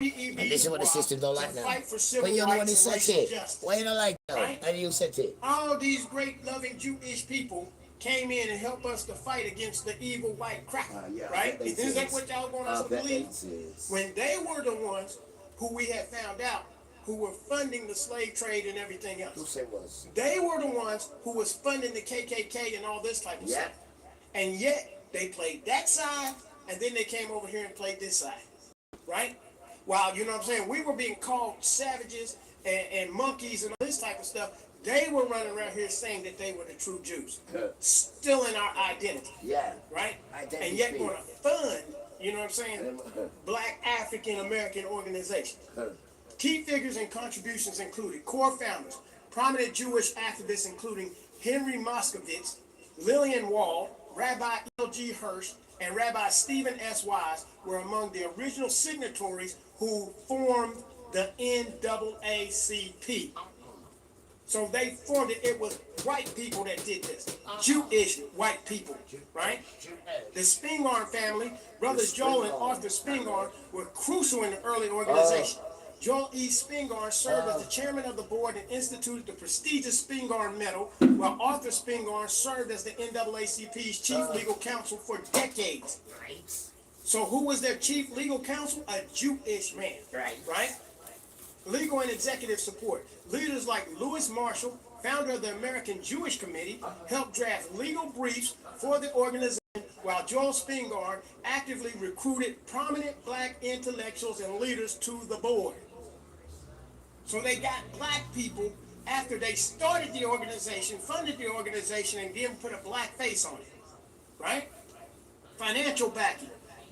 And this is what the system don't like now. But you know what he said it? Why you don't like that? Right? How do you said it? All these great loving Jewish people came in and helped us to fight against the evil white cracker, right? Is that what y'all want us to believe? When they were the ones who we had found out who were funding the slave trade and everything else. Who said was? They were the ones who was funding the KKK and all this type of stuff. And yet they played that side, and then they came over here and played this side, right? While, you know what I'm saying, we were being called savages and monkeys and all this type of stuff. They were running around here saying that they were the true Jews, stealing our identity, right? And yet going to fund, you know what I'm saying, black African American organizations. Key figures and contributions included core founders, prominent Jewish activists including Henry Moskowitz, Lillian Wall, Rabbi L.G. Hirsch, and Rabbi Stephen S. Wise were among the original signatories who formed the NAACP. So they formed it. It was white people that did this. Jewish white people, right? The Spingarn family, brothers Joel and Arthur Spingarn, were crucial in the early organization. Joel E. Spingarn served as the chairman of the board and instituted the prestigious Spingarn Medal, while Arthur Spingarn served as the NAACP's chief legal counsel for decades. So who was their chief legal counsel? A Jewish man, right? Legal and executive support. Leaders like Louis Marshall, founder of the American Jewish Committee, helped draft legal briefs for the organization, while Joel Spingarn actively recruited prominent black intellectuals and leaders to the board. So they got black people after they started the organization, funded the organization, and then put a black face on it, right? Financial backing.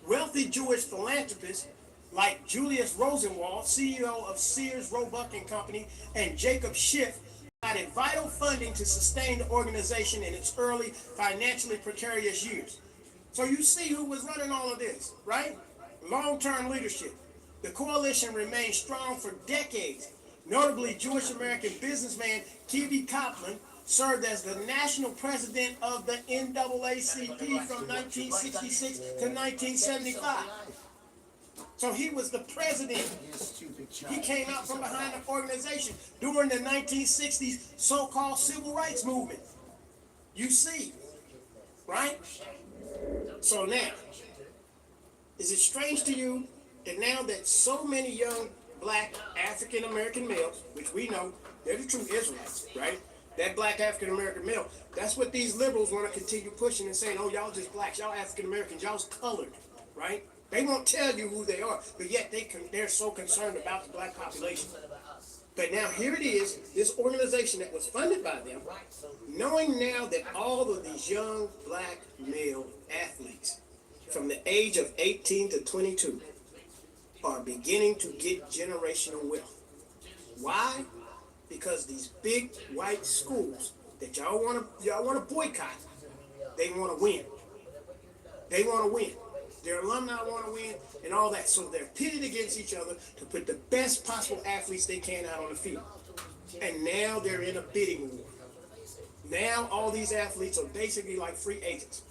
Wealthy Jewish philanthropists like Julius Rosenwald, CEO of Sears, Roebuck and Company, and Jacob Schiff provided vital funding to sustain the organization in its early financially precarious years. So you see who was running all of this, right? Long-term leadership. The coalition remained strong for decades. Notably, Jewish American businessman Kivi Kaplan served as the national president of the NAACP from 1966 to 1975. So he was the president. He came out from behind the organization during the 1960s so-called civil rights movement. You see, right? So now, is it strange to you that now that so many young black African American males, which we know they're the true Israelites, right? That black African American male, that's what these liberals want to continue pushing and saying, oh, y'all just blacks, y'all African Americans, y'all's colored, right? They won't tell you who they are, but yet they're so concerned about the black population. But now here it is, this organization that was funded by them, knowing now that all of these young black male athletes from the age of 18 to 22 are beginning to get generational wealth. Why? Because these big white schools that y'all want to boycott, they want to win. They want to win. Their alumni want to win and all that. So they're pitted against each other to put the best possible athletes they can out on the field. And now they're in a bidding war. Now all these athletes are basically like free agents.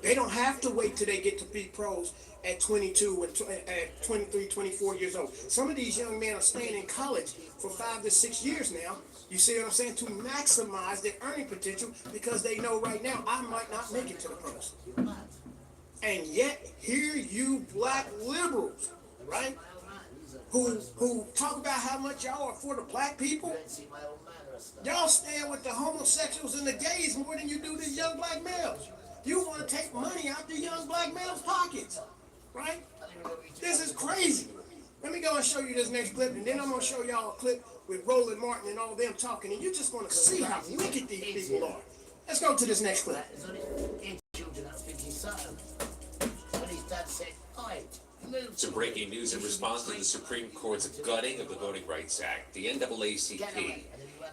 They don't have to wait till they get to be pros at 22 and at 23, 24 years old. Some of these young men are staying in college for 5 to 6 years now. You see what I'm saying? To maximize their earning potential because they know right now I might not make it to the pros. And yet, here you black liberals, right, who talk about how much y'all are for the black people. Y'all stand with the homosexuals and the gays more than you do the young black males. You want to take money out the young black males' pockets, right? This is crazy. Let me go and show you this next clip, and then I'm going to show y'all a clip with Roland Martin and all them talking, and you're just going to see how wicked these people are. Let's go to this next clip. Some breaking news in response to the Supreme Court's gutting of the Voting Rights Act. The NAACP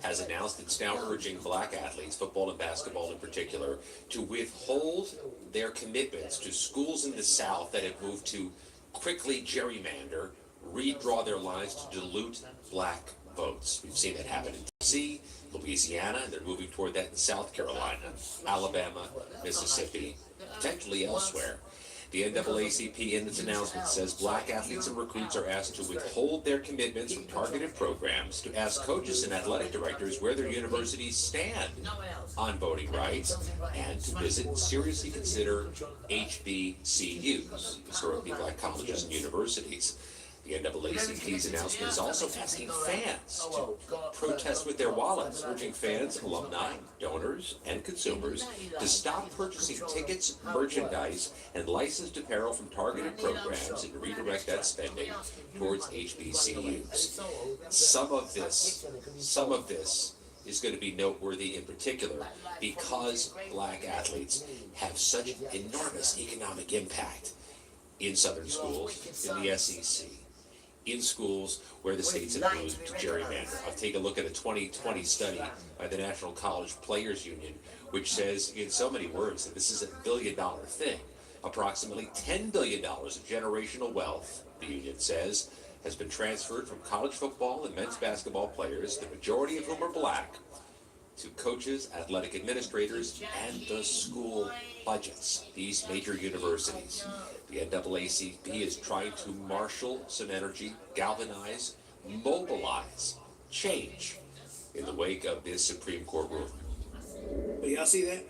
has announced it's now urging black athletes, football and basketball in particular, to withhold their commitments to schools in the South that have moved to quickly gerrymander, redraw their lines to dilute black votes. We've seen that happen in D.C., Louisiana, and they're moving toward that in South Carolina, Alabama, Mississippi, potentially elsewhere. The NAACP in its announcement says black athletes and recruits are asked to withhold their commitments from targeted programs, to ask coaches and athletic directors where their universities stand on voting rights, and to visit and seriously consider HBCUs, historically black colleges and universities. The NAACP's announcement is also asking fans to protest with their wallets, urging fans, alumni, donors, and consumers to stop purchasing tickets, merchandise, and licensed apparel from targeted programs and redirect that spending towards HBCUs. Some of this is going to be noteworthy in particular because black athletes have such enormous economic impact in Southern schools, in the SEC, in schools where the states have moved to gerrymander. I'll take a look at a 2020 study by the National College Players Union, which says in so many words that this is $1 billion thing. Approximately $10 billion of generational wealth, the union says, has been transferred from college football and men's basketball players, the majority of whom are black, to coaches, athletic administrators, and the school budgets, these major universities. The NAACP is trying to marshal some energy, galvanize, mobilize change in the wake of this Supreme Court ruling. But y'all see that?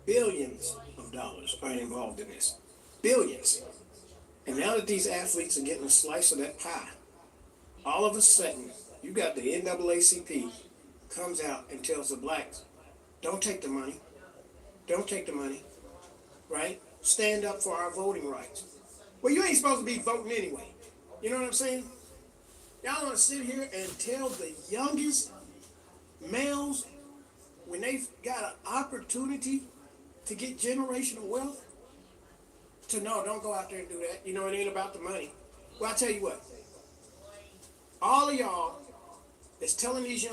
Billions of dollars are involved in this. Billions. And now that these athletes are getting a slice of that pie, all of a sudden, you got the NAACP comes out and tells the blacks, don't take the money. Don't take the money, right? Stand up for our voting rights. Well, you ain't supposed to be voting anyway. You know what I'm saying? Y'all want to sit here and tell the youngest males when they've got an opportunity to get generational wealth to no, don't go out there and do that. You know, it ain't about the money. Well, I tell you what, all of y'all that's telling these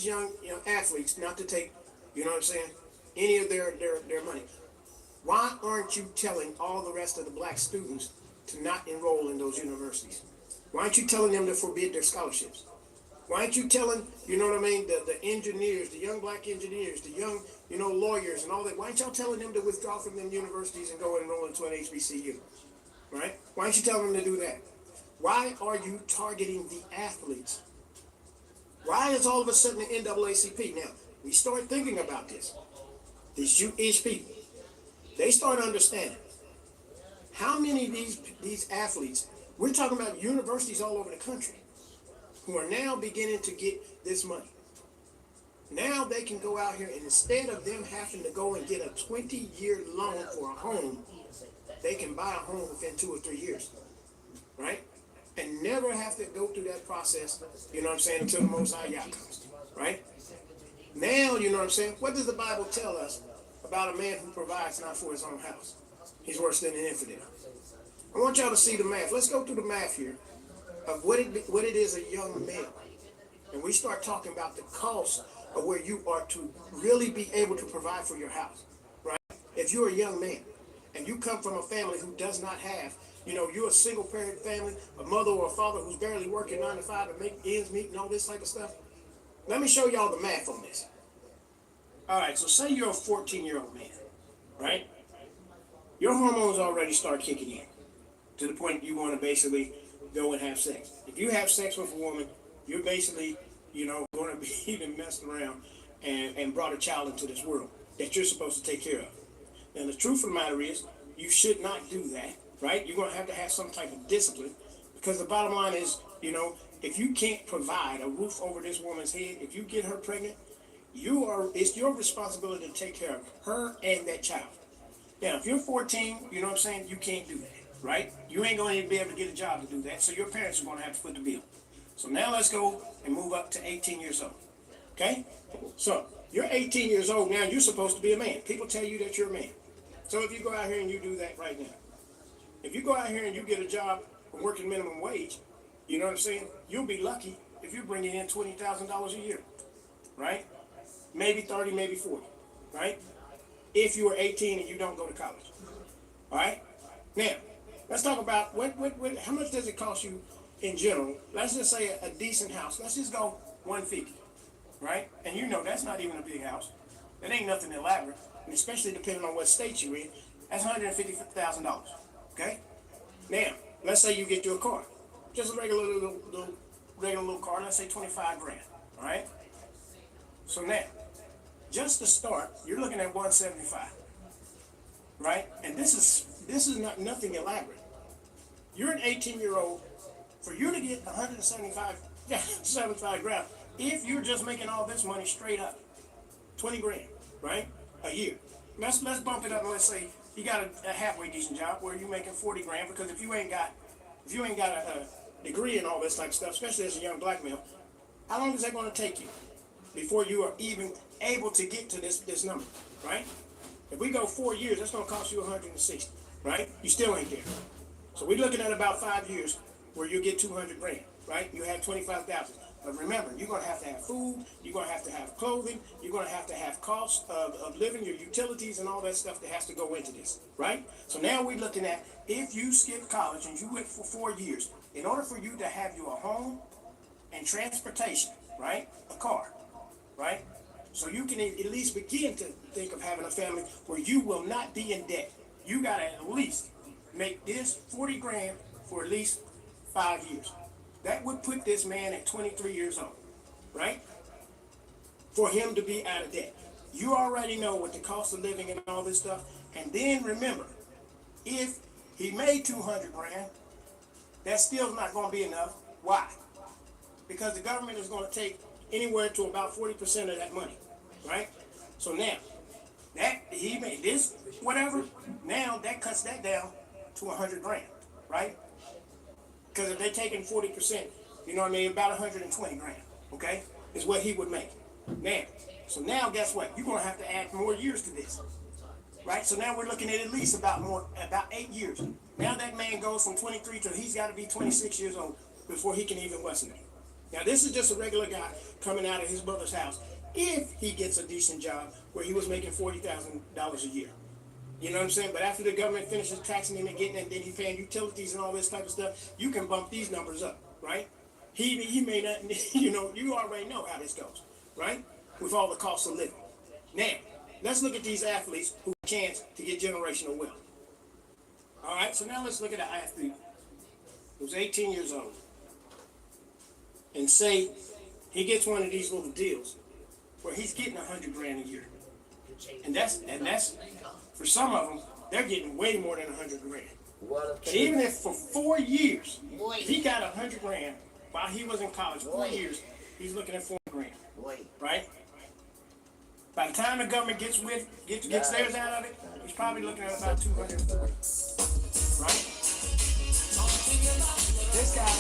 young athletes not to take, you know what I'm saying, any of their money. Why aren't you telling all the rest of the black students to not enroll in those universities? Why aren't you telling them to forbid their scholarships? Why aren't you telling, you know what I mean, the engineers, the young black engineers, the young, lawyers and all that, why aren't y'all telling them to withdraw from them universities and go and enroll into an HBCU, right? Why aren't you telling them to do that? Why are you targeting the athletes? Why is all of a sudden the NAACP? Now, we start thinking about this. These Jewish people, they start understanding how many of these athletes, we're talking about universities all over the country, who are now beginning to get this money. Now they can go out here and instead of them having to go and get a 20-year loan for a home, they can buy a home within 2 or 3 years, right? And never have to go through that process, you know what I'm saying, until the Most High Yah comes, right? Now, you know what I'm saying, what does the Bible tell us about a man who provides not for his own house? He's worse than an infidel. I want y'all to see the math. Let's go through the math here of what it is a young male. And we start talking about the cost of where you are to really be able to provide for your house, right? If you're a young man and you come from a family who does not have, you're a single parent family, a mother or a father who's barely working 9 to 5 to make ends meet and all this type of stuff. Let me show y'all the math on this. All right, so say you're a 14-year-old man, right? Your hormones already start kicking in to the point you want to basically go and have sex. If you have sex with a woman, you're basically, going to be even messed around and brought a child into this world that you're supposed to take care of. Now, the truth of the matter is, you should not do that, right? You're going to have some type of discipline because the bottom line is, if you can't provide a roof over this woman's head, if you get her pregnant, it's your responsibility to take care of her and that child. Now, if you're 14, you know what I'm saying, you can't do that, right? You ain't going to be able to get a job to do that, so your parents are going to have to foot the bill. So now let's go and move up to 18 years old, okay? So you're 18 years old now, you're supposed to be a man. People tell you that you're a man. So if you go out here and you do that right now, if you go out here and you get a job working minimum wage, you know what I'm saying, you'll be lucky if you're bringing in $20,000 a year, right? Maybe 30, maybe 40, right? If you are 18 and you don't go to college, all right? Now, let's talk about how much does it cost you in general? Let's just say a decent house. Let's just go $150, right? And that's not even a big house. That ain't nothing elaborate, and especially depending on what state you're in. That's $150,000. Okay? Now, let's say you get you a car. Just a regular little car, let's say 25 grand. All right? So now, just to start, you're looking at 175. Right? And this is not nothing elaborate. You're an 18-year-old. For you to get 175 grand, if you're just making all this money straight up, 20 grand, right? A year. Let's bump it up and let's say you got a halfway decent job where you're making 40 grand, because if you ain't got a degree and all this type of stuff, especially as a young black male, how long is that going to take you before you are even able to get to this number, right? If we go 4 years, that's going to cost you 160, right? You still ain't there. So we're looking at about 5 years where you get 200 grand, right? You have 25,000. But remember, you're going to have food, you're going to have clothing, you're going to have costs of living, your utilities and all that stuff that has to go into this, right? So now we're looking at, if you skip college and you went for 4 years, in order for you to have you a home and transportation, right? A car, right? So you can at least begin to think of having a family where you will not be in debt. You got to at least make this 40 grand for at least 5 years. That would put this man at 23 years old, right? For him to be out of debt. You already know what the cost of living and all this stuff. And then remember, if he made 200 grand, that's still not going to be enough. Why? Because the government is going to take anywhere to about 40% of that money, right? So now, that he made this, whatever, now that cuts that down to 100 grand, right? Because if they're taking 40%, you know what I mean, about 120 grand, okay, is what he would make. Now, so now guess what? You're going to have to add more years to this, right? So now we're looking at least about 8 years. Now that man goes from 23 to he's got to be 26 years old before he can even Western it. Now this is just a regular guy coming out of his brother's house if he gets a decent job where he was making $40,000 a year. You know what I'm saying? But after the government finishes taxing him and getting it, then he's paying utilities and all this type of stuff, you can bump these numbers up, right? He may not, you know, you already know how this goes, right? With all the costs of living. Now, let's look at these athletes who have a chance to get generational wealth. All right, so now let's look at an athlete who's 18 years old. And say he gets one of these little deals where he's getting 100 grand a year. And that's for some of them, they're getting way more than 100 grand. And even if for 4 years he got 100 grand while he was in college, 4 years, he's looking at 40 grand, right? By the time the government gets theirs out of it, he's probably looking at about 240, right? This guy.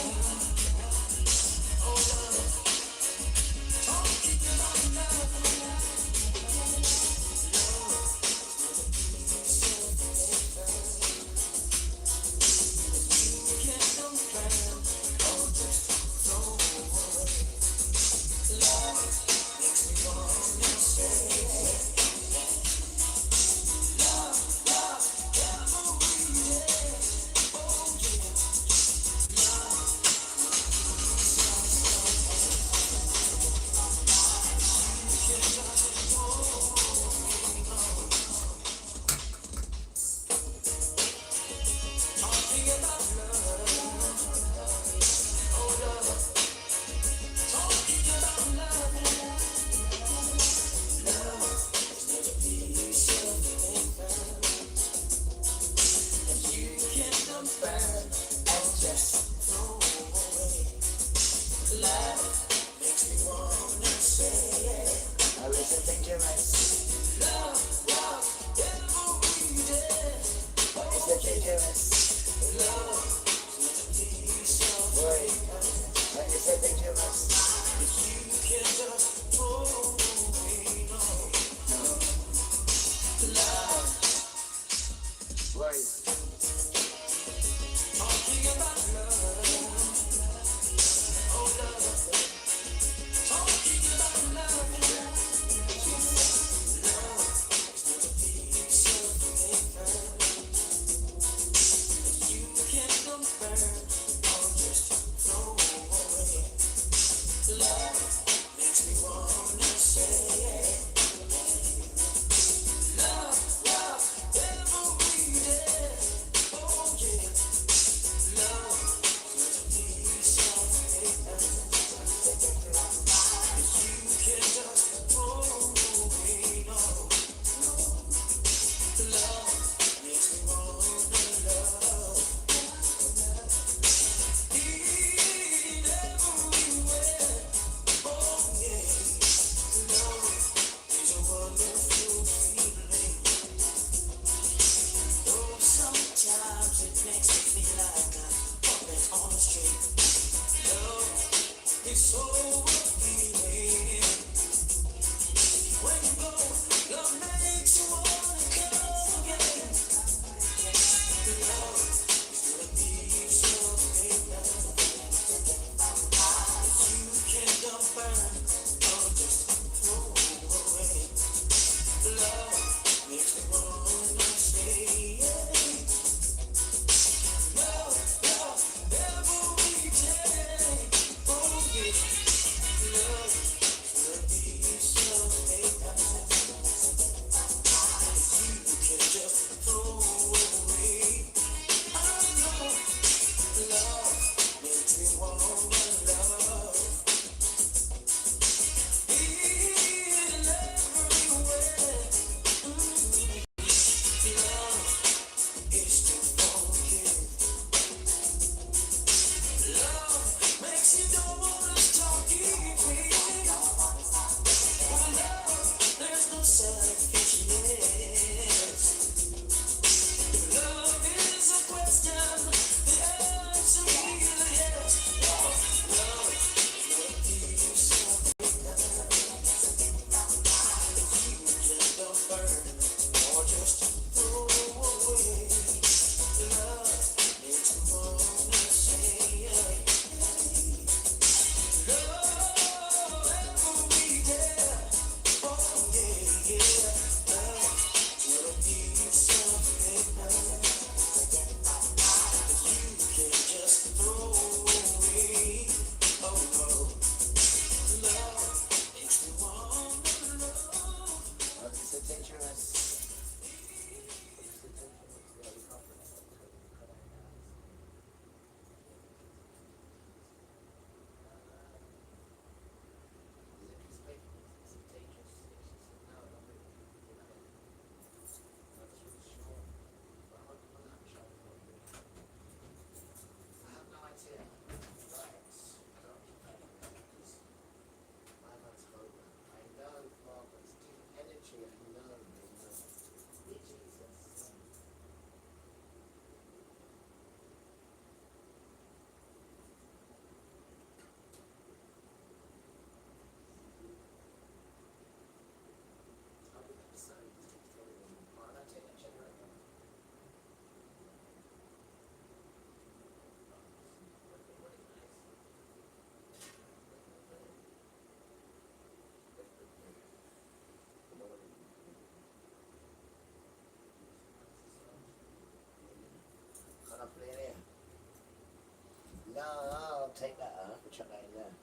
No, I'll take that out. I'll chuck that in there.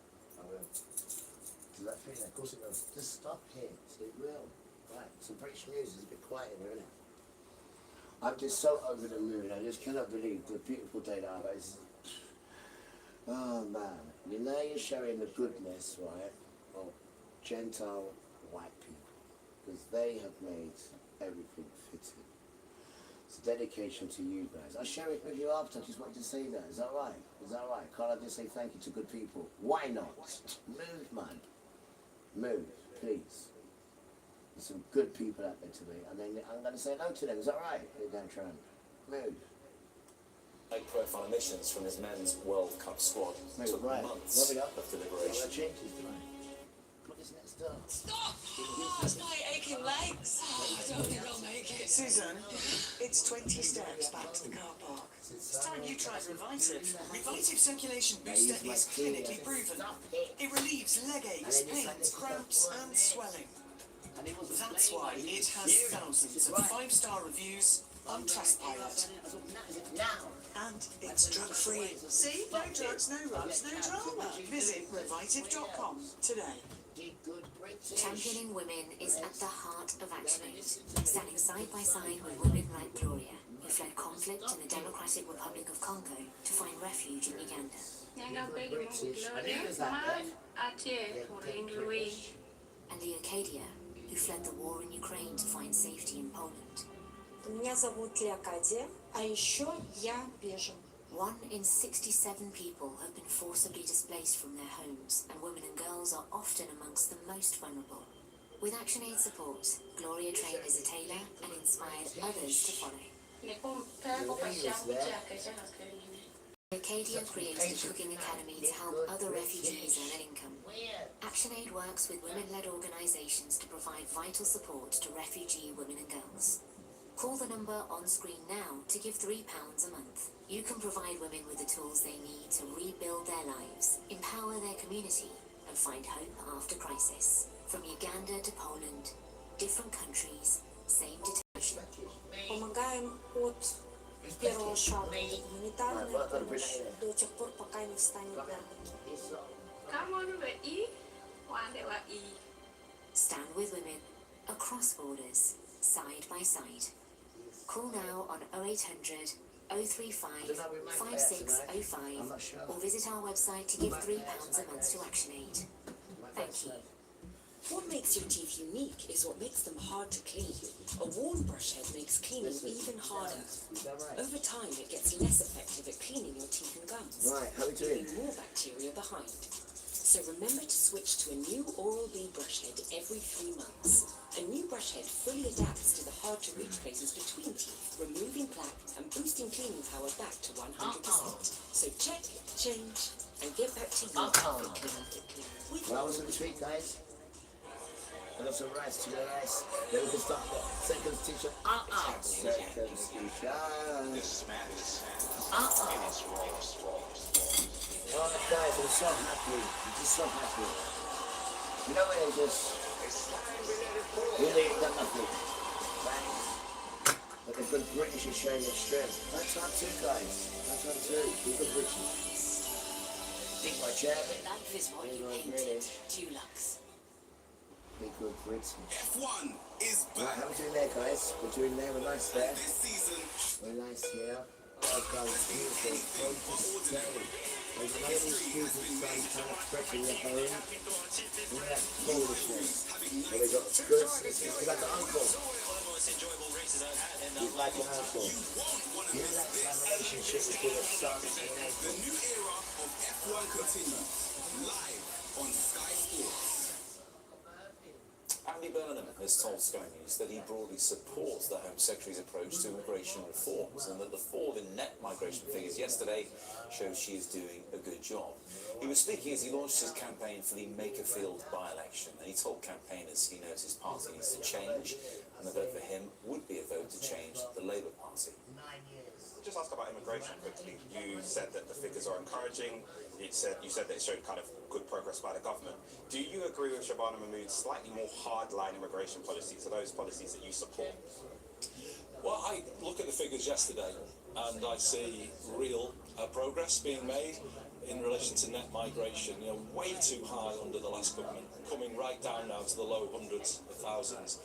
I will. Does that fit in there? Of course it will. Just stop here. It will. Right. Some British news is a bit quiet here, isn't it? I'm just so over the moon. I just cannot believe the beautiful day that I've had. Oh man. You know you're showing the goodness, right, of Gentile white people. Because they have made everything fitting. It's a dedication to you guys. I'll share it with you after. I just wanted to say that. Is that right? Is that right? Can't I just say thank you to good people? Why not? Move, man. Move, please. There's some good people out there today. And then I'm going to say no to them. Is that right? You're going to try and move. High-profile emissions from his men's World Cup squad took months of deliberation. What is next door? Stop! Oh, it's my aching legs. Oh, I don't think I'll make it. Susan, it's 20 steps back to the car park. It's time you tried Revitive. Revitive Circulation Booster is clinically proven. It relieves leg aches, pains, cramps and swelling. That's why it has thousands of 5-star reviews on Trustpilot. And it's drug-free. See? No drugs, no rubs, no drama. Visit revitive.com today. Championing women is at the heart of ActionAid, standing side by side with women like Gloria, who fled conflict in the Democratic Republic of Congo to find refuge in Uganda. And the Acadia, who fled the war in Ukraine to find safety in Poland. Меня зовут Леокадия, а еще я бежен. 1 in 67 people have been forcibly displaced from their homes, and women and girls are often amongst the most vulnerable. With ActionAid support, Gloria trained as a tailor and inspired others to follow. Acadia created a cooking academy to help other refugees earn an income. ActionAid works with women-led organisations to provide vital support to refugee women and girls. Call the number on screen now to give £3 a month. You can provide women with the tools they need to rebuild their lives, empower their community, and find hope after crisis. From Uganda to Poland, different countries, same detention. Помогаем от первого шага, гуманитарная помощь, до тех пор, пока не встанет на ноги. Stand with women, across borders, side by side. Call now on 0800 035 5605 or visit our website to give £3 a month to ActionAid. Thank you. What makes your teeth unique is what makes them hard to clean. A worn brush head makes cleaning even harder. Over time, it gets less effective at cleaning your teeth and gums, leaving more bacteria behind. So remember to switch to a new Oral-B brush head every 3 months. A new brush head fully adapts to the hard-to-reach places between teeth, removing plaque and boosting cleaning power back to 100%. So check, change, and get back to your Well, was it this week, guys? I got some rice, to the rice. Then we can start the seconds teacher. Seconds teacher. Oh, guys, I'm so happy. I'm just so happy. You know when they just really ain't done nothing. Right? But the good British is showing their strength. That's one too, guys. That's one too. Be good British. Think my chair. Life is what you painted. Dulux. Be good British. F1 is Right, back. how we doing there, guys? We're doing there. We're nice there. This season, We're nice here. Oh, guys, it's beautiful. Gorgeous day. There's none of these stupid sun trying to press in your home. Look at that foolishness. Well, they got good. It's like an uncle. He's like an uncle. You know that kind of relationship between a son and an uncle. the new era of F1 continues live on Sky Sports. Andy Burnham has told Sky News that he broadly supports the Home Secretary's approach to immigration reforms and that the fall in net migration figures yesterday shows she is doing a good job. He was speaking as he launched his campaign for the Makerfield by-election, and he told campaigners he knows his party needs to change, and the vote for him would be a vote to change the Labour Party. Just ask about immigration quickly. You said that the figures are encouraging. You said that it showed kind of good progress by the government. Do you agree with Shabana Mahmood's slightly more hardline immigration policies, or those policies that you support? Well, I look at the figures yesterday and I see real progress being made in relation to net migration. You know, way too high under the last government, coming right down now to the low hundreds of thousands.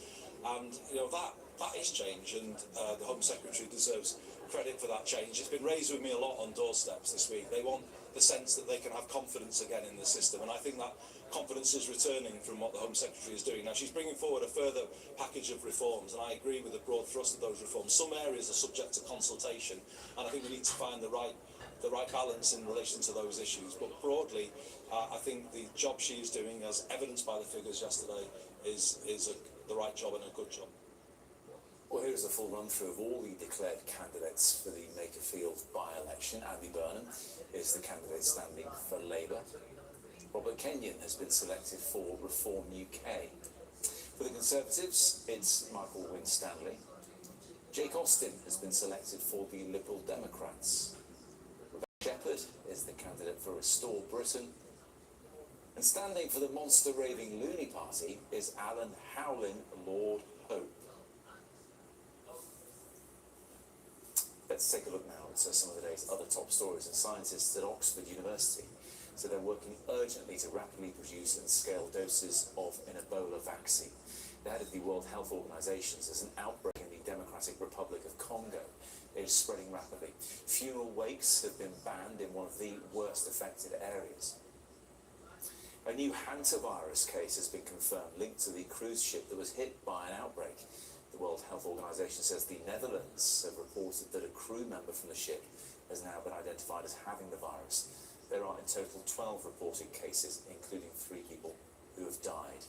And you know that is change, and the Home Secretary deserves credit for that change. It's been raised with me a lot on doorsteps this week. They want the sense that they can have confidence again in the system, and I think that confidence is returning from what the Home Secretary is doing. Now, she's bringing forward a further package of reforms, and I agree with the broad thrust of those reforms. Some areas are subject to consultation, and I think we need to find the right balance in relation to those issues. But broadly, I think the job she is doing, as evidenced by the figures yesterday, is the right job and a good job. Well, here's a full run-through of all the declared candidates for the Makerfield by-election. Andy Burnham is the candidate standing for Labour. Robert Kenyon has been selected for Reform UK. For the Conservatives, it's Michael Winstanley. Jake Austin has been selected for the Liberal Democrats. Rebecca Shepherd is the candidate for Restore Britain. And standing for the monster raving Looney Party is Alan Howling Lord Hope. Let's take a look now at some of the day's other top stories. And scientists at Oxford University said they're working urgently to rapidly produce and scale doses of an Ebola vaccine. The head of the World Health Organization says an outbreak in the Democratic Republic of Congo is spreading rapidly. Funeral wakes have been banned in one of the worst affected areas. A new hantavirus case has been confirmed linked to the cruise ship that was hit by an outbreak. The World Health Organization says the Netherlands have reported that a crew member from the ship has now been identified as having the virus. There are in total 12 reported cases, including 3 people who have died.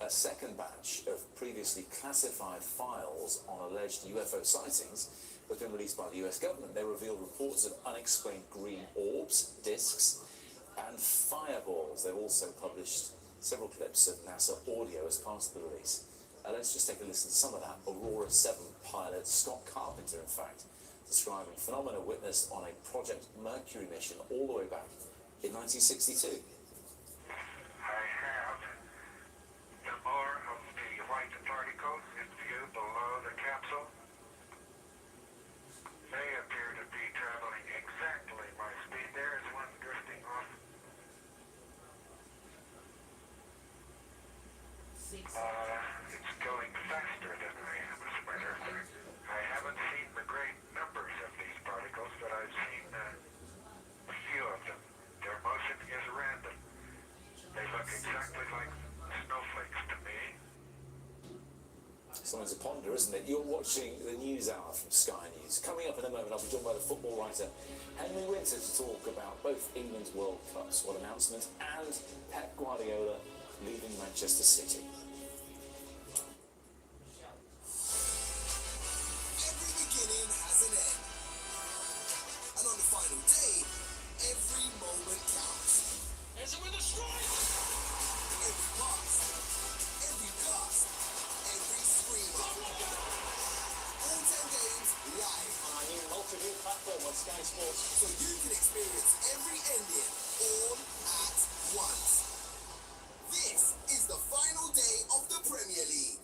A second batch of previously classified files on alleged UFO sightings has been released by the US government. They reveal reports of unexplained green orbs, discs, and fireballs. They've also published several clips of NASA audio as part of the release. Let's just take a listen to some of that. Aurora 7 pilot Scott Carpenter, in fact, describing phenomena witnessed on a Project Mercury mission all the way back in 1962. I have the more of the white particles in view below the capsule. They appear to be traveling exactly my speed. There is one drifting off. It's going faster than I am, as a matter of fact. I haven't seen the great numbers of these particles, but I've seen a few of them. Their motion is random. They look exactly like snowflakes to me. Something to ponder, isn't it? You're watching the News Hour from Sky News. Coming up in a moment, I'll be joined by the football writer Henry Winter to talk about both England's World Cup squad announcement and Pep Guardiola leaving Manchester City. Every beginning has an end. And on the final day, every moment counts. Is it with a strike? Every pass, every pass, every scream. All 10 games live On our new multi-view platform on Sky Sports. so you can experience every ending all at once. This is the final day of the Premier League.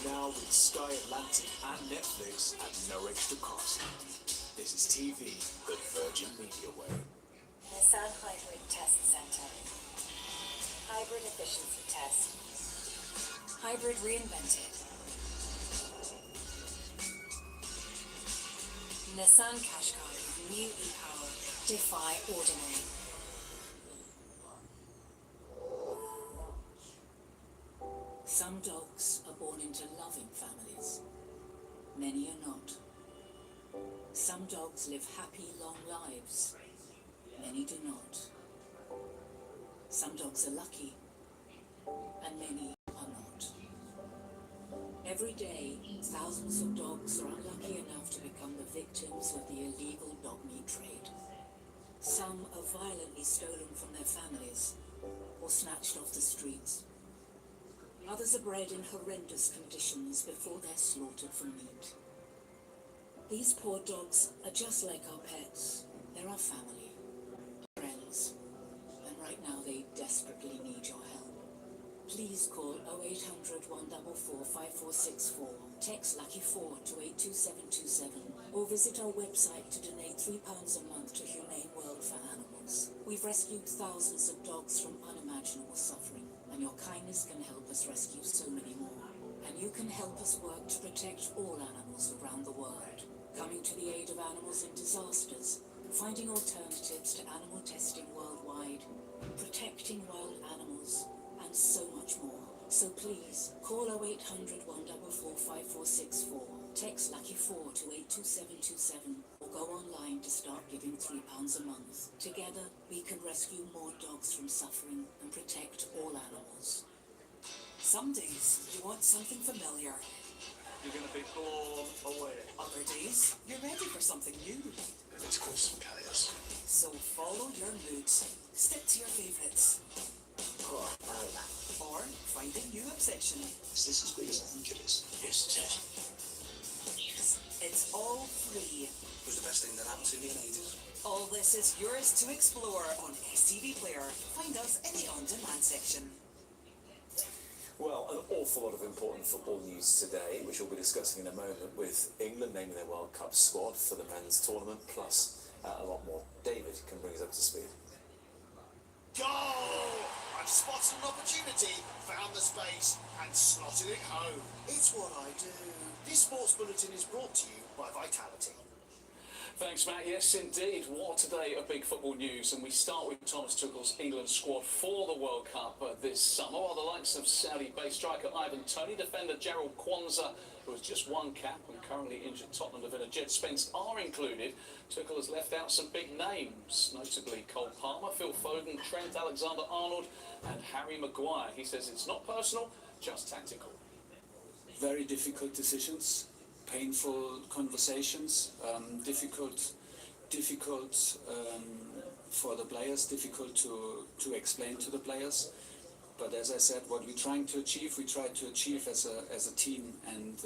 Now with Sky Atlantic and Netflix at no extra cost. This is TV the Virgin Media way. Nissan Hybrid Test Center. Hybrid efficiency test. Hybrid reinvented. Nissan Qashqai with new e-power. Defy ordinary. Some dogs are born into loving families. Many are not. Some dogs live happy, long lives. Many do not. Some dogs are lucky, and many are not. Every day, thousands of dogs are unlucky enough to become the victims of the illegal dog meat trade. Some are violently stolen from their families or snatched off the streets. Others are bred in horrendous conditions before they're slaughtered for meat. These poor dogs are just like our pets. They're our family, friends, and right now they desperately need your help. Please call 0800 144 5464, text Lucky4 to 82727, or visit our website to donate £3 a month to Humane World for Animals. We've rescued thousands of dogs from unimaginable suffering, and your kindness can help us rescue so many more. And you can help us work to protect all animals around the world, coming to the aid of animals in disasters, finding alternatives to animal testing worldwide, protecting wild animals, and so much more. So please, call 0800 144 5464, text Lucky4 to 82727, or go online to start giving £3 a month. Together, we can rescue more dogs from suffering and protect all animals. Some days, you want something familiar. You're going to be blown away. Other days, you're ready for something new. Let's cause some chaos. So follow your moods. Stick to your favourites. Or find a new obsession. Is this as big as I think it is? Yes, it is. Yes. It's all free. It was the best thing that happened to me in ages. All this is yours to explore on STV Player. Find us in the on-demand section. Well, an awful lot of important football news today, which we'll be discussing in a moment, with England naming their World Cup squad for the men's tournament, plus a lot more. David can bring us up to speed. Goal! I've spotted an opportunity, found the space, and slotted it home. It's what I do. This sports bulletin is brought to you by Vitality. Thanks, Matt. Yes, indeed. What a day of big football news. And we start with Thomas Tuchel's England squad for the World Cup this summer. While the likes of Saudi-based striker Ivan Toney, defender Gerald Kwanzaa, who has just one cap and currently injured Tottenham defender Jed Spence, are included. Tuchel has left out some big names, notably Cole Palmer, Phil Foden, Trent Alexander-Arnold and Harry Maguire. He says it's not personal, just tactical. Very difficult decisions. Painful conversations, difficult for the players, difficult to explain to the players. But as I said, what we're trying to achieve, we try to achieve as a team, and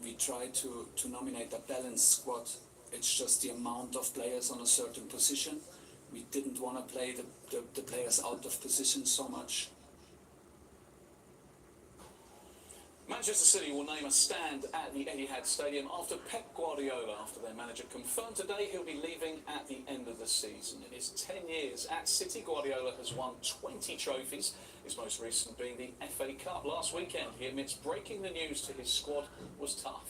we try to nominate a balanced squad. It's just the amount of players on a certain position. We didn't want to play the players out of position so much. Manchester City will name a stand at the Etihad Stadium after Pep Guardiola, after their manager confirmed today he'll be leaving at the end of the season. In his 10 years at City, Guardiola has won 20 trophies, his most recent being the FA Cup. Last weekend, he admits breaking the news to his squad was tough.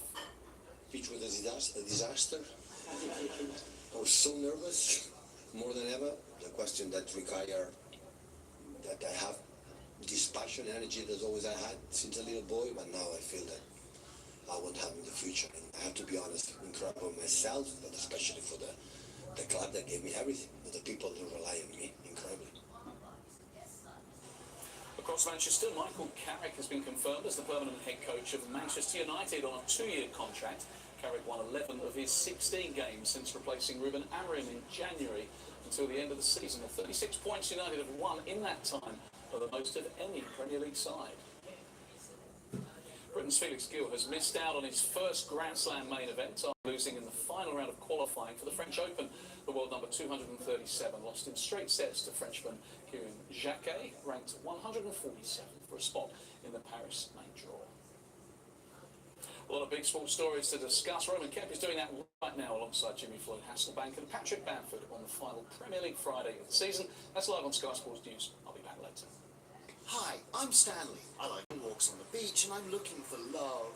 Pitch was a disaster. I was so nervous, more than ever. The question that require that I have this passion, energy that always I had since a little boy, but now I feel that I won't have in the future. And I have to be honest, incredible myself, but especially for the club that gave me everything, for the people who rely on me, incredibly. Across Manchester, Michael Carrick has been confirmed as the permanent head coach of Manchester United on a 2-year contract. Carrick won 11 of his 16 games since replacing Ruben Amorim in January until the end of the season. The 36 points United have won in that time are the most of any Premier League side. Britain's Felix Gill has missed out on his first Grand Slam main event after losing in the final round of qualifying for the French Open. The world number 237 lost in straight sets to Frenchman Kieran Jacquet, ranked 147 for a spot in the Paris main draw. A lot of big sports stories to discuss. Roman Kemp is doing that right now alongside Jimmy Floyd Hasselbank and Patrick Bamford on the final Premier League Friday of the season. That's live on Sky Sports News. I'll be back later. Hi, I'm Stanley. I like walks on the beach and I'm looking for love.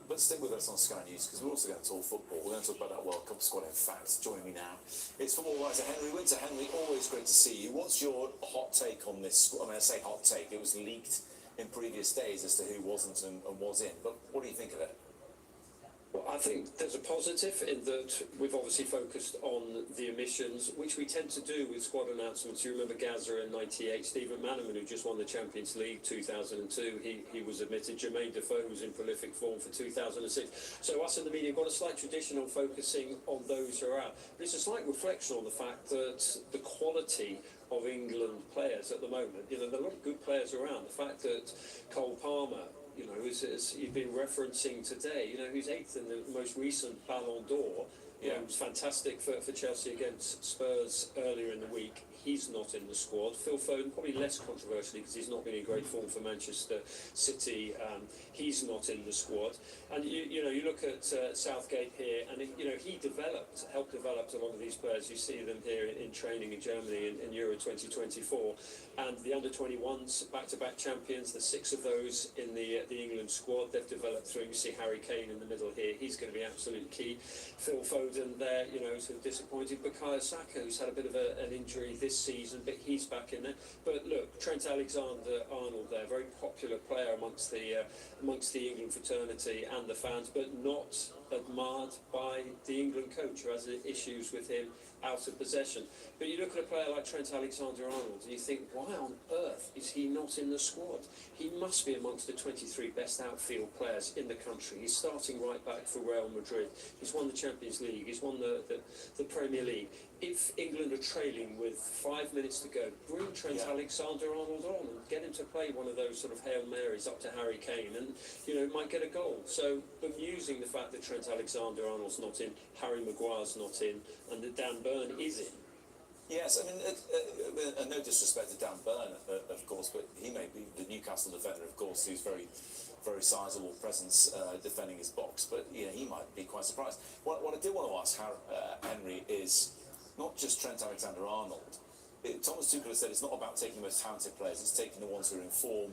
But stick with us on Sky News, because we're also going to talk football. We're going to talk about that World Cup squad. In fact, joining me now, it's football writer Henry Winter. Henry, always great to see you. What's your hot take on this squad? I mean, I say hot take. It was leaked in previous days as to who wasn't and was in. But what do you think of it? Well, I think there's a positive in that we've obviously focused on the omissions, which we tend to do with squad announcements. You remember Gaza in '98, Stephen Manaman, who just won the Champions League 2002, he was omitted. Jermaine Defoe was in prolific form for 2006. So us in the media have got a slight tradition on focusing on those who are out. But it's a slight reflection on the fact that the quality of England players at the moment, there are a lot of good players around. The fact that Cole Palmer, as you've been referencing today, who's 8th in the most recent Ballon d'Or. It was fantastic for Chelsea against Spurs earlier in the week. He's not in the squad. Phil Foden, probably less controversially because he's not been in great form for Manchester City. He's not in the squad. And you look at Southgate here, and he helped develop a lot of these players. You see them here in training in Germany in Euro 2024, and the under-21s, back-to-back champions. There's 6 of those in the England squad. They've developed through. You see Harry Kane in the middle here. He's going to be absolutely key. Phil Foden there, sort of disappointed. Bukayo Saka, who's had a bit of an injury this season, but he's back in there. But look, Trent Alexander-Arnold there, very popular player amongst the England fraternity and the fans, but not admired by the England coach, who has issues with him out of possession. But you look at a player like Trent Alexander-Arnold and you think, why on earth is he not in the squad? He must be amongst the 23 best outfield players in the country. He's starting right back for Real Madrid. He's won the Champions League. He's won the Premier League. If England are trailing with 5 minutes to go, bring Trent Alexander-Arnold on and get him to play one of those sort of Hail Marys up to Harry Kane, and might get a goal. So bemusing the fact that Trent Alexander-Arnold's not in, Harry Maguire's not in, and that Dan Burn is in. Yes, I mean, no disrespect to Dan Burn, of course, but he may be the Newcastle defender, of course, who's very sizable presence defending his box, but he might be quite surprised. What I did want to ask Henry is, not just Trent Alexander-Arnold. Thomas Tuchel has said it's not about taking the most talented players, it's taking the ones who are in form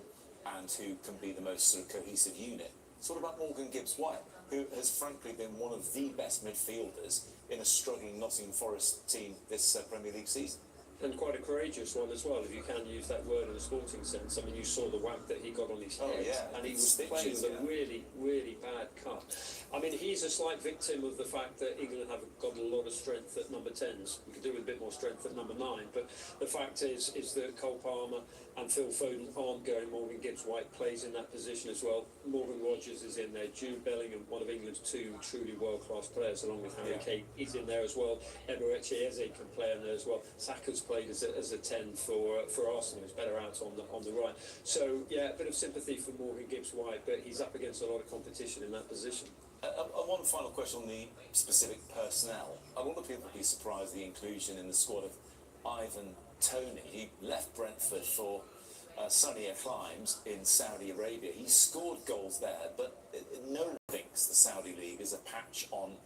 and who can be the most sort of cohesive unit. It's all about Morgan Gibbs-White, who has frankly been one of the best midfielders in a struggling Nottingham Forest team this Premier League season. And quite a courageous one as well, if you can use that word in a sporting sense. I mean, you saw the whack that he got on his head, and he was playing with a really, really bad cut. I mean, he's a slight victim of the fact that England have got a lot of strength at number 10s. We could do with a bit more strength at number 9, but the fact is that Cole Palmer and Phil Foden aren't going. Morgan Gibbs-White plays in that position as well. Morgan Rogers is in there. Jude Bellingham, one of England's 2 truly world-class players, along with Harry Kane, is in there as well. Eberechi Eze can play in there as well. Saka's played as a 10 for Arsenal. He's better out on the right. So yeah, a bit of sympathy for Morgan Gibbs-White, but he's up against a lot of competition in that position. One final question on the specific personnel. A lot of people would be surprised the inclusion in the squad of Ivan Toney. He left Brentford for sunnier climes in Saudi Arabia. He scored goals there, but no one thinks the Saudi League is a patch on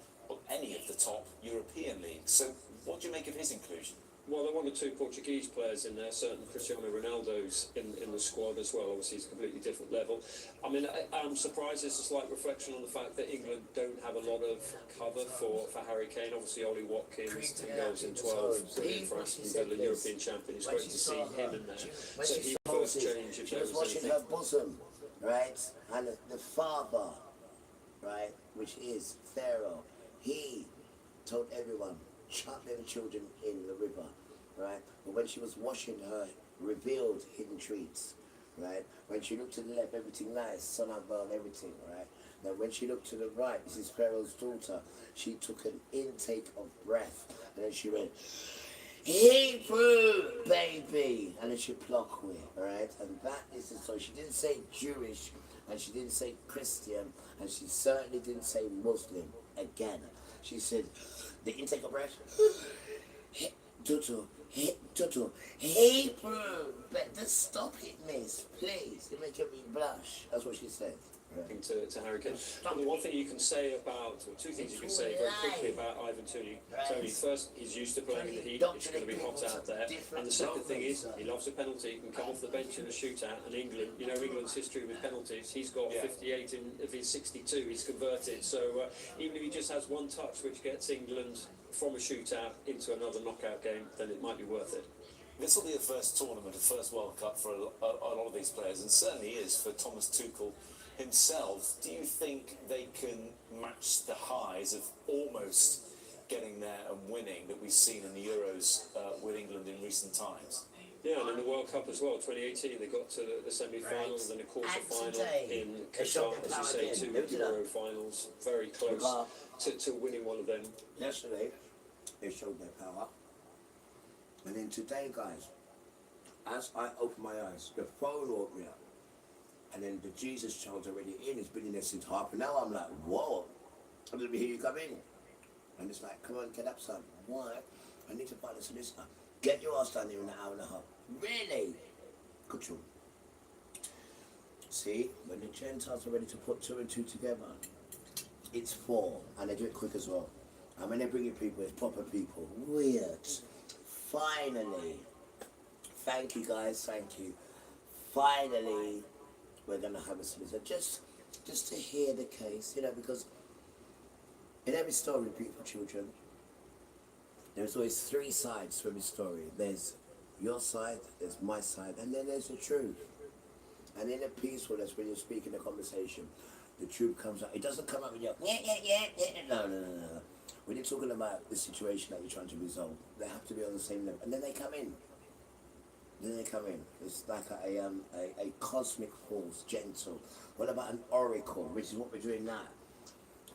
any of the top European leagues. So what do you make of his inclusion? Well, there are 1 or 2 Portuguese players in there, certain Cristiano Ronaldo's in the squad as well. Obviously, it's a completely different level. I mean, I'm surprised it's a slight reflection on the fact that England don't have a lot of cover for Harry Kane. Obviously, Ollie Watkins, 10 goals in 12, brilliant for Aston Villa, European champion. It's great to see him in there. So he first change if she there was was washing anything. her bosom, right? And the father, right, which is Pharaoh, he told everyone, chuck them children in the river, right? But when she was washing her revealed hidden treats, right? When she looked to the left, everything nice, sun above, everything, right? Now when she looked to the right, this is Pharaoh's daughter, she took an intake of breath, and then she went, Hebrew, baby, and then she plucked with, right? And that is the story. She didn't say Jewish, and she didn't say Christian, and she certainly didn't say Muslim again. She said, the intake of breath, Tutu, Hebrew, but just stop it, miss, please. You're making me blush. That's what she said. Right. To Harry Kane. And the one thing you can say about, or 2 things you can say very quickly about Ivan Toney. Tony, first, he's used to playing in the heat, it's going to be hot out there. And the second thing is, he loves a penalty, he can come off the bench in a shootout. And England, you know England's history with penalties, he's got 58 of his 62, he's converted. So even if he just has 1 touch which gets England from a shootout into another knockout game, then it might be worth it. This will be the first tournament, the first World Cup for a lot of these players, and certainly is for Thomas Tuchel himself. Do you think they can match the highs of almost getting there and winning that we've seen in the Euros with England in recent times? Yeah, and in the World Cup as well, 2018, they got to the semi-finals, then a quarter-final in Qatar, as you say, 2 Euro finals, very close to winning one of them. Yesterday, they showed their power. And then today, guys, as I open my eyes, the phone woke me up. And then the Jesus child's already in. He's been in there since half an hour. I'm like, whoa. I'm going to hear you come in. And it's like, come on, get up, son. Why? I need to find a solicitor. Get your ass down here in an hour and a half. Really? Good job. See, when the Gentiles are ready to put 2 and 2 together, it's 4. And they do it quick as well. And when they bring in people, it's proper people. Weird. Finally. Thank you, guys. Thank you. Finally, we're going to have a solicitor. Just to hear the case, you know, because in every story, beautiful children, there's always 3 sides to every story. There's your side, there's my side, and then there's the truth. And in a peacefulness, when you're speaking a conversation, the truth comes out. It doesn't come out when you're, no. When you're talking about the situation that you're trying to resolve, they have to be on the same level. And then they come in. It's like a cosmic force, gentle. What about an oracle, which is what we're doing now?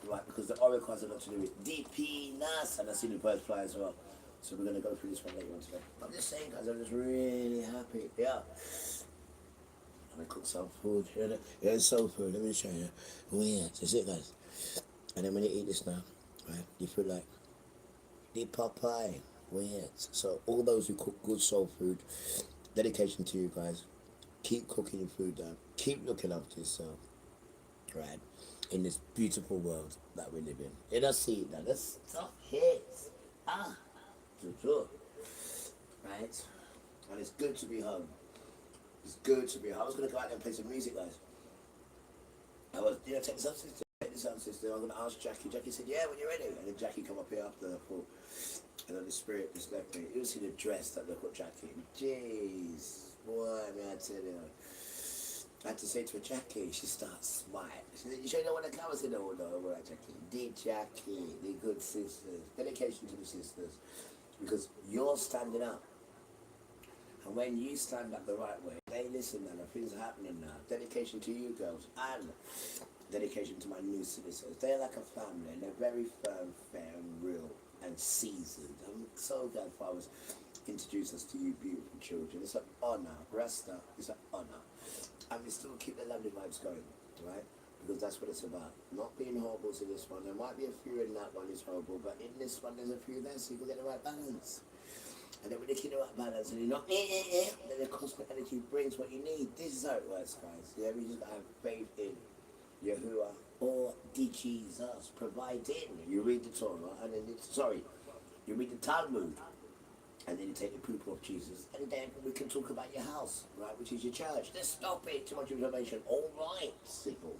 Right, because the oracle has a lot to do with DP, NASA, and I see the birds fly as well. So we're going to go through this one later on today. I'm just saying, guys, I'm just really happy. Yeah. I'm going to cook some food. Yeah, it's soul food. Let me show you. Weird. That's it, guys. And then when you eat this now, right, you feel like the Popeye. Weird. So all those who cook good soul food, dedication to you guys. Keep cooking your food down. Keep looking after yourself. Right? In this beautiful world that we live in. You don't see it now. This stuff hits. the tour. Right? And it's good to be home. It's good to be home. I was going to go out there and play some music, guys. I was, take this out, sister. Take this out, sister. I'm going to ask Jackie. Jackie said, yeah, when you're ready. And then Jackie come up here after the pool. And then the spirit just left me. You see the dress that look at Jackie. Jeez. Boy, man, I tell you. I had to say to her, Jackie, she starts smiling. She said, you sure you don't want to come? I said, no, all right, Jackie. Dear Jackie, the good sisters. Dedication to the sisters. Because you're standing up. And when you stand up the right way, they listen now, things are happening now. Dedication to you girls, and dedication to my new citizens. They're like a family, and they're very firm, fair, and real, and seasoned. I'm so glad fathers introduced us to you beautiful children. It's an honour, Rasta, it's an honour. And we still keep the lovely vibes going, right? Because that's what it's about. Not being horrible in this one. There might be a few in that one is horrible, but in this one there's a few there, so you can get the right balance. And then when you keep the right balance and you're not then the cosmic energy brings what you need. This is how it works, guys. Yeah, we just gotta have faith in Yahuwah or the Jesus providing. You read the Torah and then you read the Talmud and then you take the people of Jesus and then we can talk about your house, right, which is your church. Let's stop it. Too much information. All right, simple.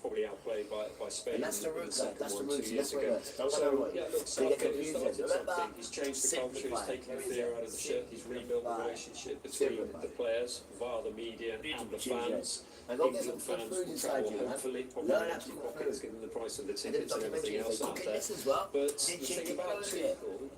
Probably outplayed by Spain. And that's the root, guys. That's the root. 2 years ago. So, yeah, look, Southgate has started something. He's changed the culture, he's taken the fear out of the shirt, he's rebuilt the relationship between the players via the media and the fans. England fans will travel, hopefully, probably not to pockets given the price of the tickets and everything else out there. But the thing about Tuchel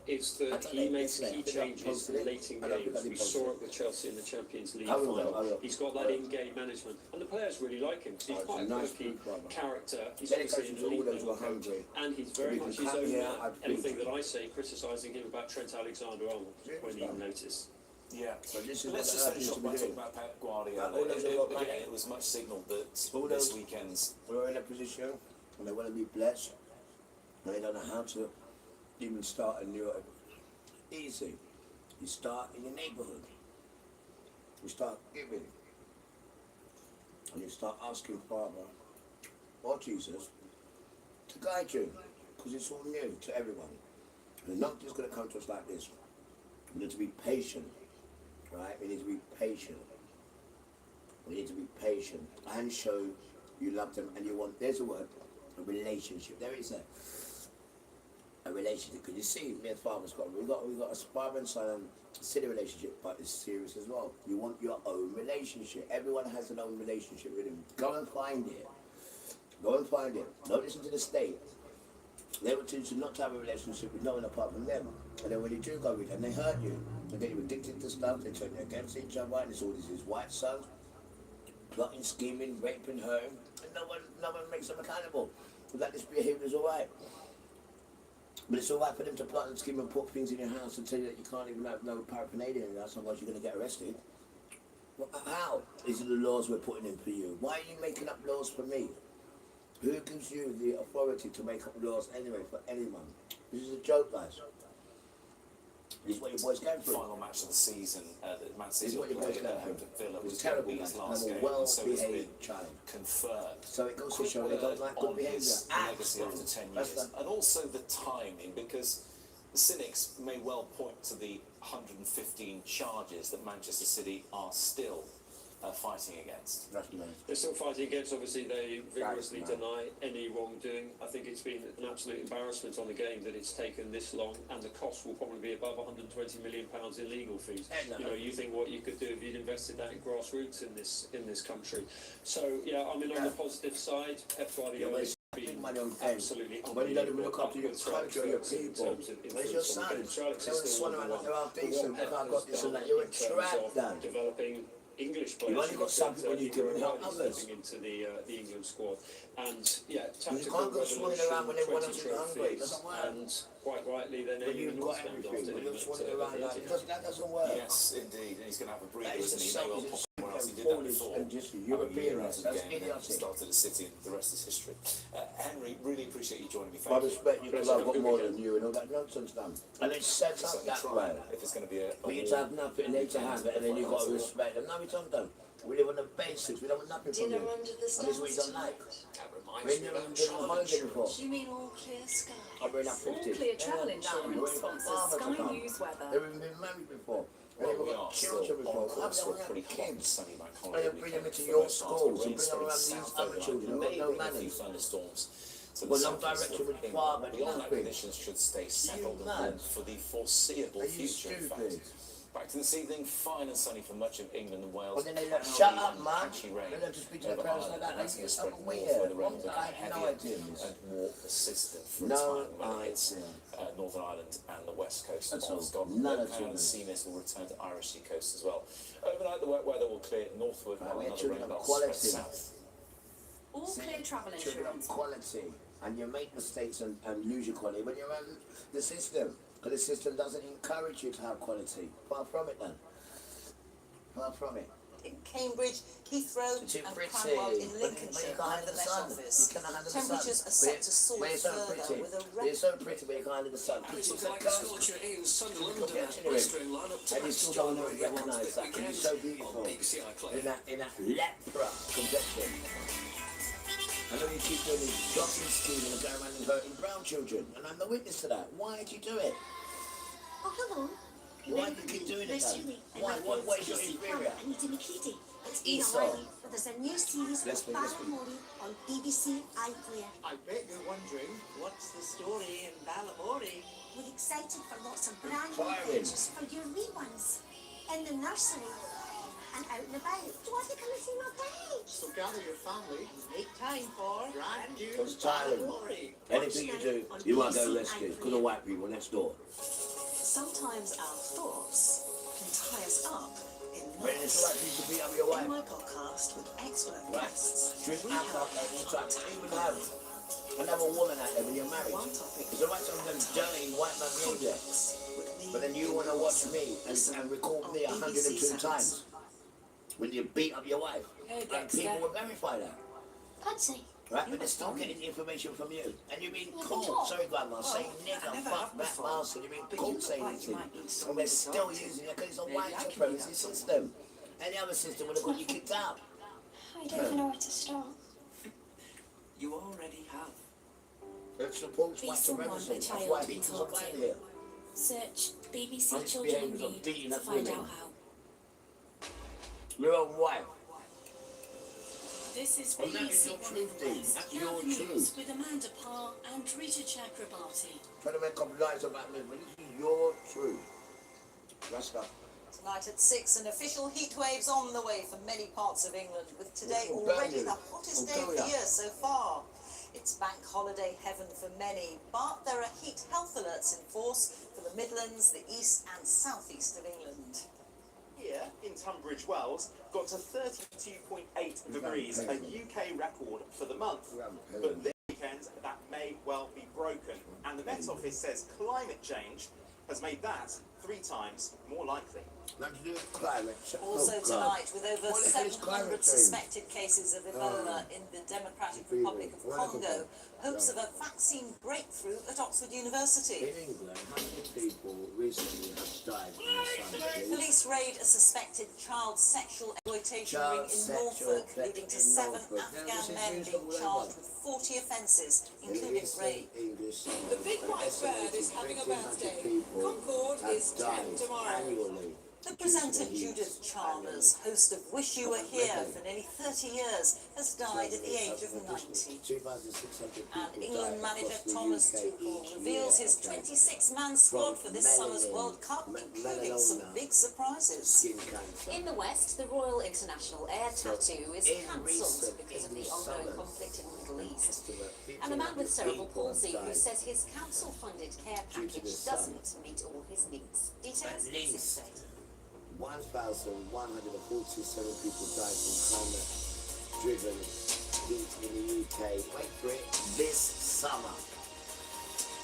is that he makes key changes late in games. We saw it with Chelsea in the Champions League final. He's got that in-game management. And the players really like him because he's quite a quirky character. He's obviously an elite level coach. And he's very much his own man. Anything that I say criticising him about Trent Alexander-Arnold won't even notice. Yeah, let's just finish off by talking about Pep Guardiola. It was much signalled that this weekend's... We're in a position and they want to be blessed and they don't know how to even start a new... Easy. You start in your neighbourhood. You start giving. And you start asking Father or Jesus to guide you because it's all new to everyone. And nothing's just going to come to us like this. We need to be patient. Right? We need to be patient. We need to be patient and show you love them and you want, there's a word, a relationship. There is a relationship. Because you see, me and Father's we've got a father and son silly relationship, but it's serious as well. You want your own relationship. Everyone has an own relationship with him. Go and find it. Go and find it. Don't listen to the state. They will teach you not to have a relationship with no one apart from them. And then when you do go with them, they hurt you. They get you addicted to stuff, they turn you against each other, and it's all this is white sons, plotting, scheming, raping, hurting, and no one makes them accountable. Like this behaviour is alright. But it's alright for them to plot and scheme and put things in your house and tell you that you can't even have no paraphernalia in your house, otherwise you're going to get arrested. Well, how? These are the laws we're putting in for you. Why are you making up laws for me? Who gives you the authority to make up laws anyway for anyone? This is a joke, guys. This is what your boys going through. Final match of the season, This is what your boys going through. Villa It was terrible, guys. I'm a well-behaved child. Confirmed. So it goes to show they don't like good behaviour. Legacy after 10 years. And also the timing, because the cynics may well point to the 115 charges that Manchester City are still fighting against. They're still fighting against, obviously they vigorously deny any wrongdoing. I think it's been an absolute embarrassment on the game that it's taken this long, and the cost will probably be above £120 million in legal fees. You know, you think what you could do if you'd invested that in grassroots in this country. So yeah, I mean on the positive side, Pep Guardiola has been absolutely when you don't look after your country or your people, where's your son? Tell the son around they're half decent, I've got this and that, you're a trap, Dan. Developing English players. You've only got some people you can help others. Into the England squad, and yeah, you can't go swanning around when everyone else is hungry. It doesn't work. And quite rightly, they're naming you've got everything. When you're swanning around like that doesn't work. Yes, indeed, and he's going to have a breather, isn't he? He may well pop somewhere else. He did that before. And just European, that's idiotic. Started at City, and the rest is history. Henry, really appreciate you joining me. I respect you because I've got more than you and all that nonsense done. And it's set up that way. If it's going to be a for you to have nothing, and they to have it, and then you've got to respect them. No, we don't. We live on the basics. We don't want nothing from you. And this is what you don't like. We've never been on holiday before. Do you mean all clear sky? I've been up 50. All clear travel insurance sponsors Sky News weather. They've even been married before. Well, we They've are got still children on before. course for a I've pretty got hot and kids. sunny bank And holiday they bring them weekend. into For your most part, schools the and rain bring them spreading around these south other overnight, children who've got maybe no a few manners. thunderstorms to the Well, no southeast direction of with England. farm and Beyond that, nothing. conditions should stay settled and mad? warm for the foreseeable Are you future, in stupid? fact. Back to this evening, fine and sunny for much of England and Wales. Well, then they let Cloudy shut up, and man. patchy rain. They let us speak to the Over parents Ireland, like that. that's They going to get spread up north weird. where the rain will I become have no heavier idea, miss. and more persistent for a No time when it hits idea. Northern Ireland and the west coast That's of all. Scotland. None Low at all, cloud and miss. sea mist will return to Irish sea coast as well. Overnight, the wet weather will clear northward Right, while we had another children rain of belt spreads quality. south. All clear travel Children of insurance. quality. And you make mistakes and lose your quality when you're around the system. Because the system doesn't encourage you to have quality. Far from it, then. Far from it. In Cambridge, Heathrow It's too and pretty. Cranwell in But Lincolnshire you can't by handle the the Met sun. Office. You cannot handle the sun. Temperatures are set to soar We're so further pretty. with a We're so pretty, but you can't handle the sun. And it's It's looking a like a curse. scorcher in Sunderland. Look at it. Blistering lineup And you tonight's still John don't Murray recognise that because it's so beautiful. BBC iPlayer. In that lepra complexion. I know you keep doing this jogging scheme and going around and hurting brown children, and I'm the witness to that. Why did you do it? Oh, hello. Why do you keep doing it Nice then? to meet you. Why? My What is name's your Casey inferior? Crum. I need to meet Katie. It's been Esau. a while, but there's a new series Let's of be. Balamori on BBC iPlayer. I bet you're wondering, what's the story in Balamori? We're excited for lots of brand new Firing. adventures for your wee ones. In the nursery and out and about. Do you want to come and see my page? So gather your family and make time for brand new It's tiring. Balamori. Anything you do, you might go rescue. Because of white people next door. Sometimes our thoughts can tie us up in But it's knots. like you to beat up your In wife. my podcast with expert Right. guests, Drink we alcohol have all the time. Even have another woman out there when you're married. one topic It's alright some of them dirty white man behaviour. But then you want to watch me and record me 102 times. When you beat up your wife. Hey, And Dexter. people will verify that. Patsy. Right? But they're still getting the information from you. And you've been caught. Sorry, Grandma. Saying nigger, fuck, that bastard. You've been caught saying anything. And they're still using it because it's a white supremacy system. Any other system would have got you kicked out. I don't even know where to start. You already have. It supports Be white someone supremacy. a That's child why can people talk are to. here. Search BBC Honest Children in behaviours of Need beating to up find women. out how. Your own wife. This is And that is BBC your One truth, Dean. West That's your Health News truth. with Amanda Parr and Rita Chakrabarti. Trying to make up lies about me, but this is your truth. Rasta. Tonight at 6, an official heat wave's on the way for many parts of England, with today We'll already burn the you. hottest We'll day kill of the ya. year so far. It's bank holiday heaven for many, but there are heat health alerts in force for the Midlands, the east and southeast of England. Here in Tunbridge Wells got to 32.8 degrees, a UK record for the month. But this weekend that may well be broken, and the Met Office says climate change has made that 3 times more likely. Nothing to do with climate change. Also tonight, with over What the hell is 700 climate change? suspected cases of Ebola in the Democratic Republic of Congo, hopes of a vaccine breakthrough at Oxford University. In England, how many people recently have died from the sun? Police raid a suspected child sexual exploitation Child ring in sexual Norfolk, leading to in 7 Norfolk. Now, this Afghan is men news being all over. charged with 40 offences, including rape. The Big White Bird is having a birthday. Concord is 10 tomorrow. The presenter Judith Chalmers, host of Wish You Were Here for nearly 30 years, has died at the age of 90. And England manager Thomas Tuchel reveals his 26-man squad for this summer's World Cup, including some big surprises. In the West, the Royal International Air Tattoo is cancelled because of the ongoing conflict in the Middle East. And a man with cerebral palsy who says his council-funded care package doesn't meet all his needs. Details At next day. 1,147 people died from climate-driven heat in the UK. Wait for it, this summer.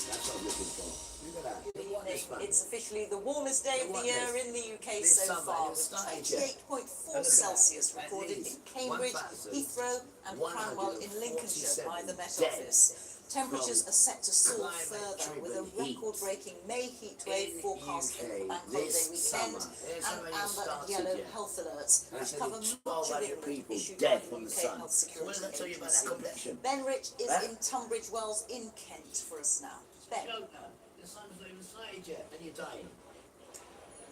That's what I'm looking for. Look at that. You want this one? It's officially the warmest day of the year in the UK This so summer, far, it's with started yet. 28.4 Celsius recorded in Cambridge, Heathrow and Cranwell in Lincolnshire by the Met Office. Temperatures are set to soar further with a record-breaking May heatwave forecast for the bank holiday weekend and amber and yellow health alerts, which cover much of England issued by the UK Health Security Agency. Ben Rich is in Tunbridge Wells in Kent for us now. Ben. The sun's not even sighted yet, and you're dying.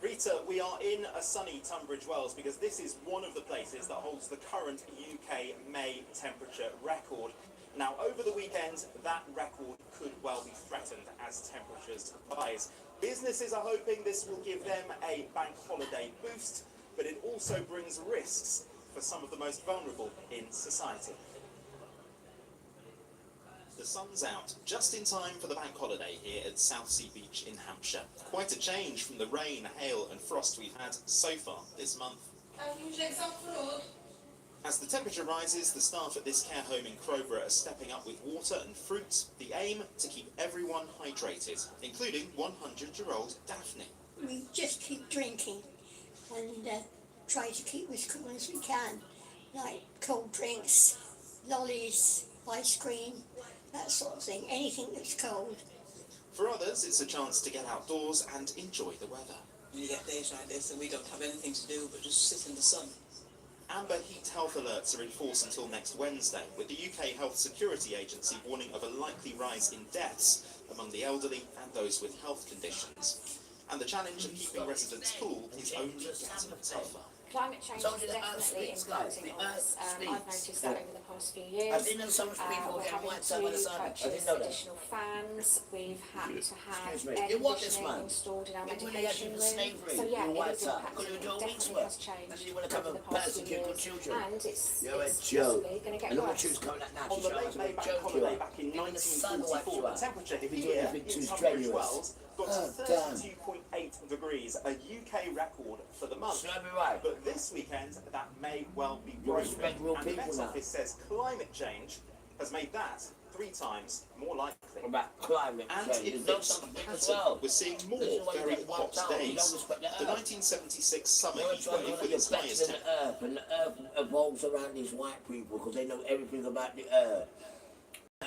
Rita, we are in a sunny Tunbridge Wells because this is one of the places that holds the current UK May temperature record. Now, over the weekend, that record could well be threatened as temperatures rise. Businesses are hoping this will give them a bank holiday boost, but it also brings risks for some of the most vulnerable in society. The sun's out just in time for the bank holiday here at Southsea Beach in Hampshire. Quite a change from the rain, hail and frost we've had so far this month. As the temperature rises, the staff at this care home in Crowborough are stepping up with water and fruit. The aim to keep everyone hydrated, including 100-year-old Daphne. We just keep drinking and try to keep as cool as we can, like cold drinks, lollies, ice cream, that sort of thing, anything that's cold. For others, it's a chance to get outdoors and enjoy the weather. You get days like this and we don't have anything to do but just sit in the sun. Amber heat health alerts are in force until next Wednesday, with the UK Health Security Agency warning of a likely rise in deaths among the elderly and those with health conditions. And the challenge of keeping residents cool is only getting tougher. Climate change is definitely impacting on us. I've noticed that over the past few years. I didn't know so much people we're getting having white side by the to side. I purchase didn't know that. additional fans. We've had to have Excuse me. air You want this, conditioning man? installed in our You wouldn't medication have room. slavery. So yeah, You're it white is side. impacting. Couldn't you do It a week's definitely work? has changed And you want to come over and the past few persecute good years. children? And it's You're a possibly joke. going to get And all the worse. children coming out now. On the late May bank holiday back in 1944, the temperature here in Tunbridge Wells got to 32.8 degrees, a UK record for the month. But this weekend, that may well be broken. And the Met Office says climate change has made that 3 times more likely. About climate And change. it fits the pattern. We're seeing more very hot days. The 1976 summer heat wave with its highest temperature. The earth, and the earth evolves around these white people because they know everything about the earth.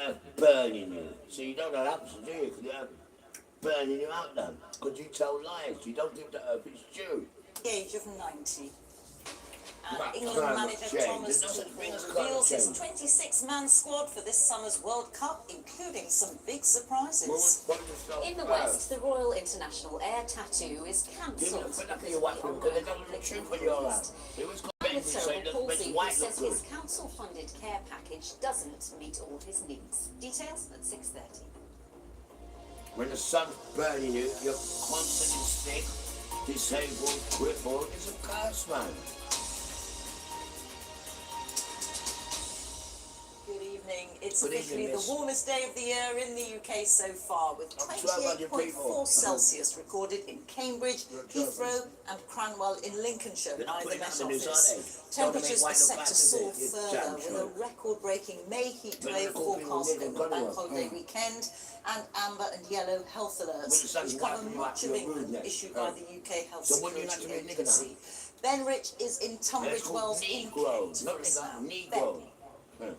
Earth burning you. So you don't know what happens, do you? Because the earth burning you out then. Because you tell lies. You don't give the earth its due. The age of 90. And Right, England climate manager change. Thomas There's no such thing as Tuchel climate reveals his change. 26-man squad for this summer's World Cup, including some big surprises. In the West, the Royal International Air Tattoo is cancelled because of the ongoing conflict in the Middle East. And with cerebral palsy, he says his council-funded care package doesn't meet all his needs. Details at 6:30. When the sun's burning you, you're constantly sick, disabled, crippled. It's a curse, man. Good evening. It's Good officially evening, the miss. warmest day of the year in the UK so far, with 1,200 people. 28.4 Celsius recorded in Cambridge, Heathrow and Cranwell in Lincolnshire They're not by the putting Met that in the news, Office. are they? Temperatures Don't are make set white to look soar bad, is it? further Damn with sure. a record-breaking May heatwave forecast over the bank holiday weekend and amber and yellow health alerts, which cover much of England issued by the UK Health So wouldn't you Security like to be a nigger Agency. Ben Rich is in Tunbridge Wells in Kent Not for us now. nigger, Ben. Negro.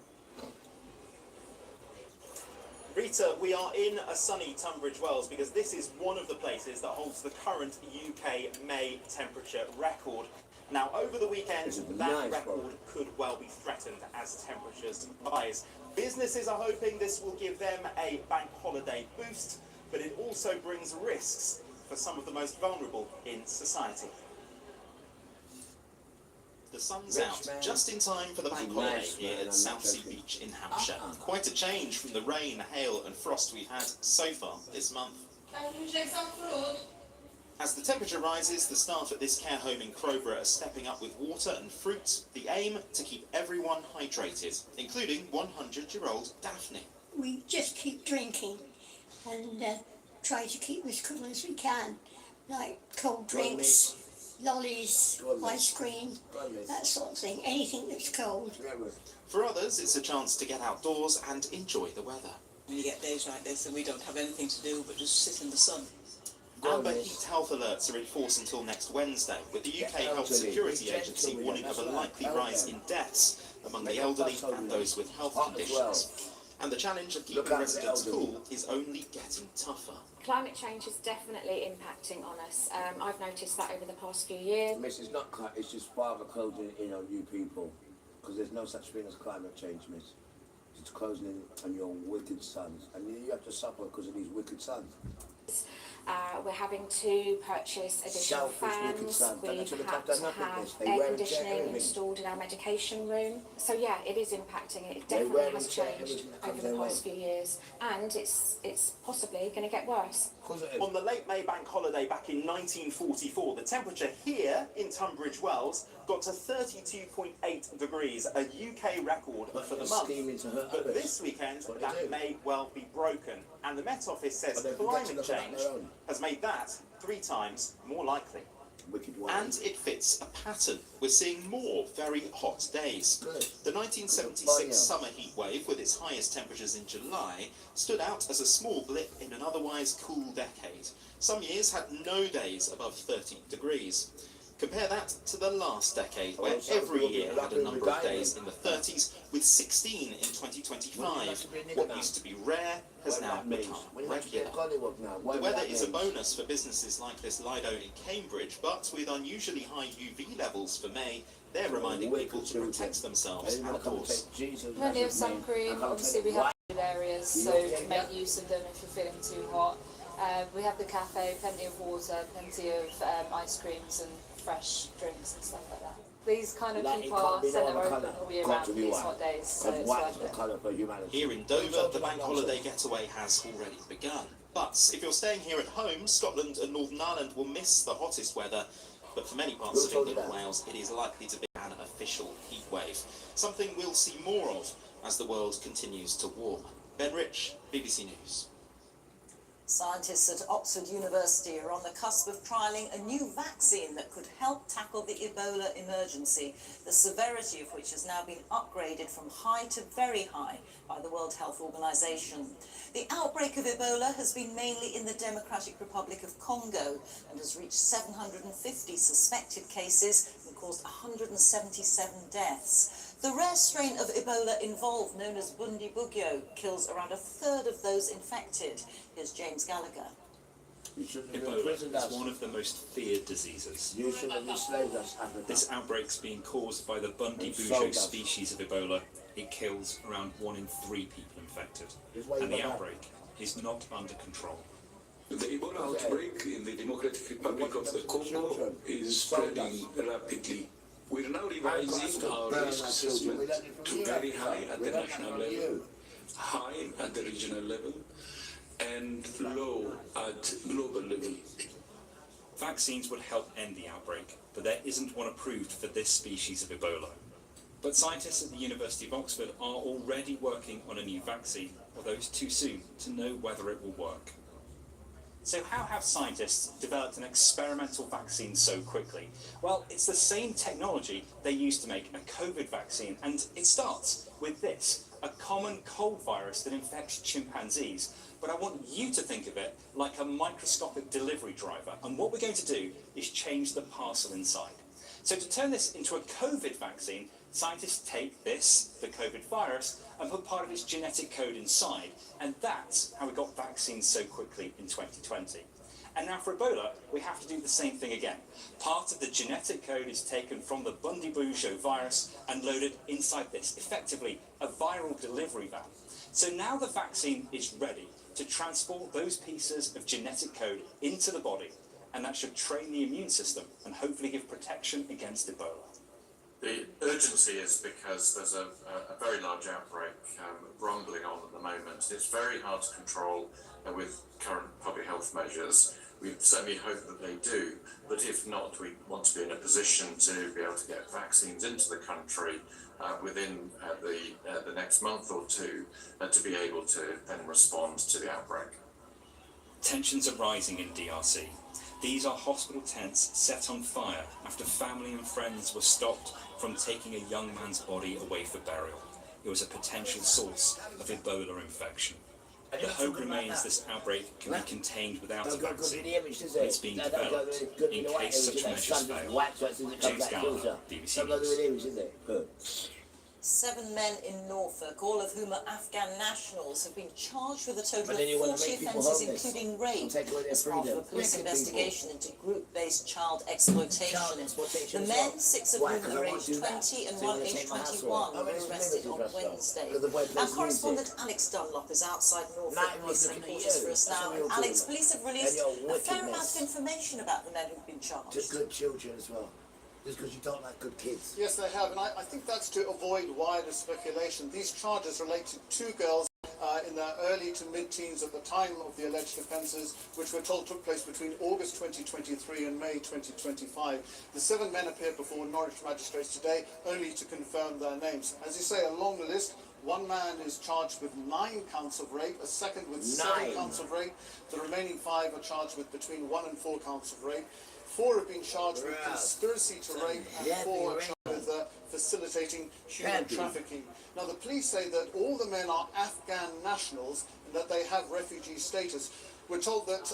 Rita, we are in a sunny Tunbridge Wells because this is one of the places that holds the current UK May temperature record. Now, over the weekend, that record could well be threatened as temperatures rise. Businesses are hoping this will give them a bank holiday boost, but it also brings risks for some of the most vulnerable in society. The sun's out just in time for the bank holiday here at Southsea Beach in Hampshire. Quite a change from the rain, hail and frost we've had so far this month. As the temperature rises, the staff at this care home in Crowborough are stepping up with water and fruit. The aim to keep everyone hydrated, including 100-year-old Daphne. We just keep drinking and try to keep as cool as we can, like cold drinks, lollies, ice cream, that sort of thing, anything that's cold. For others, it's a chance to get outdoors and enjoy the weather. You get days like this and we don't have anything to do but just sit in the sun. Amber heat health alerts are in force until next Wednesday, with the UK Health Security Agency warning of a likely rise in deaths among the elderly and those with health conditions. And the challenge of keeping residents cool is only getting tougher. Climate change is definitely impacting on us. I've noticed that over the past few years. Miss, it's not it's just father closing in on you people. Because there's no such thing as climate change, miss. It's closing in on your wicked sons. And you have to suffer because of these wicked sons. We're having to purchase additional fans. We've had to have air conditioning installed in our medication room. So yeah, it is impacting. It definitely has changed over the past few years, and it's possibly going to get worse. On the late May bank holiday back in 1944, the temperature here in Tunbridge Wells got to 32.8 degrees, a UK record for the month. But this weekend, that may well be broken, and the Met Office says climate change has made that 3 times more likely. And it fits a pattern. We're seeing more very hot days. The 1976 summer heat wave, with its highest temperatures in July, stood out as a small blip in an otherwise cool decade. Some years had no days above 30 degrees. Compare that to the last decade, where every year had a number of days in the 30s, with 16 in 2025. What used to be rare has now become regular. The weather is a bonus for businesses like this Lido in Cambridge, but with unusually high UV levels for May, they're reminding people to protect themselves outdoors. Plenty of sun cream. Obviously we have areas, so make use of them if you're feeling too hot. We have the cafe, plenty of water, plenty of ice creams and fresh drinks and stuff like that. These kind of keep our centre open all year round for these hot days, so it's worth it. Here in Dover, the bank holiday getaway has already begun. But if you're staying here at home, Scotland and Northern Ireland will miss the hottest weather. But for many parts of England and Wales, it is likely to be an official heat wave. Something we'll see more of as the world continues to warm. Ben Rich, BBC News. Scientists at Oxford University are on the cusp of trialling a new vaccine that could help tackle the Ebola emergency, the severity of which has now been upgraded from high to very high by the World Health Organization. The outbreak of Ebola has been mainly in the Democratic Republic of Congo and has reached 750 suspected cases and caused 177 deaths. The rare strain of Ebola involved, known as Bundibugyo, kills around a third of those infected. Here's James Gallagher. Ebola is one of the most feared diseases. This outbreak's being caused by the Bundibugyo species of Ebola. It kills around 1 in 3 people infected, and the outbreak is not under control. The Ebola outbreak in the Democratic Republic of the Congo is spreading rapidly. We are now revising our risk assessment to very high at the national level, high at the regional level, and low at global level. Vaccines would help end the outbreak, but there isn't one approved for this species of Ebola. But scientists at the University of Oxford are already working on a new vaccine, although it's too soon to know whether it will work. So how have scientists developed an experimental vaccine so quickly? Well, it's the same technology they used to make a COVID vaccine, and it starts with this, a common cold virus that infects chimpanzees. But I want you to think of it like a microscopic delivery driver, and what we're going to do is change the parcel inside. So to turn this into a COVID vaccine, scientists take this, the COVID virus, and put part of its genetic code inside, and that's how we got vaccines so quickly in 2020. And now for Ebola, we have to do the same thing again. Part of the genetic code is taken from the Bundibugyo virus and loaded inside this, effectively a viral delivery van. So now the vaccine is ready to transport those pieces of genetic code into the body, and that should train the immune system and hopefully give protection against Ebola. The urgency is because there's a very large outbreak rumbling on at the moment. It's very hard to control with current public health measures. We certainly hope that they do, but if not, we want to be in a position to be able to get vaccines into the country within the next month or two to be able to then respond to the outbreak. Tensions are rising in DRC. These are hospital tents set on fire after family and friends were stopped from taking a young man's body away for burial. It was a potential source of Ebola infection. The hope remains this outbreak can be contained without a vaccine, but it's being developed in case such measures fail. James Gallagher, BBC News. 7 men in Norfolk, all of whom are Afghan nationals, have been charged with a total But then you of want to 40 make people offences, homeless including rape, and take away their as part of a freedom. police Wicked investigation into group-based child exploitation. Child exploitation The as men, well. 6 of Why? whom 'Cause I are won't aged do that. 20 and So you one wanna aged take my house 21, away. were arrested on Wednesday. Because the way it Our plays correspondent music. Alex Dunlop is outside Norfolk Now Police everyone's looking at headquarters you. for us That's now. what you're Alex, doing. police have And released your a fair amount wickedness. of information about the men who've been charged. To good children as well. Just because you don't like good kids. Yes, they have, and I think that's to avoid wider speculation. These charges relate to 2 girls in their early to mid-teens at the time of the alleged offences, which we're told took place between August 2023 and May 2025. The 7 men appeared before Norwich magistrates today, only to confirm their names. As you say, along the list, 1 man is charged with 9 counts of rape, a second with 7 counts of rape. The remaining 5 are charged with between 1 and 4 counts of rape. 4 have been charged with conspiracy to rape, and 4 are charged with facilitating human trafficking. Now, the police say that all the men are Afghan nationals and that they have refugee status. We're told that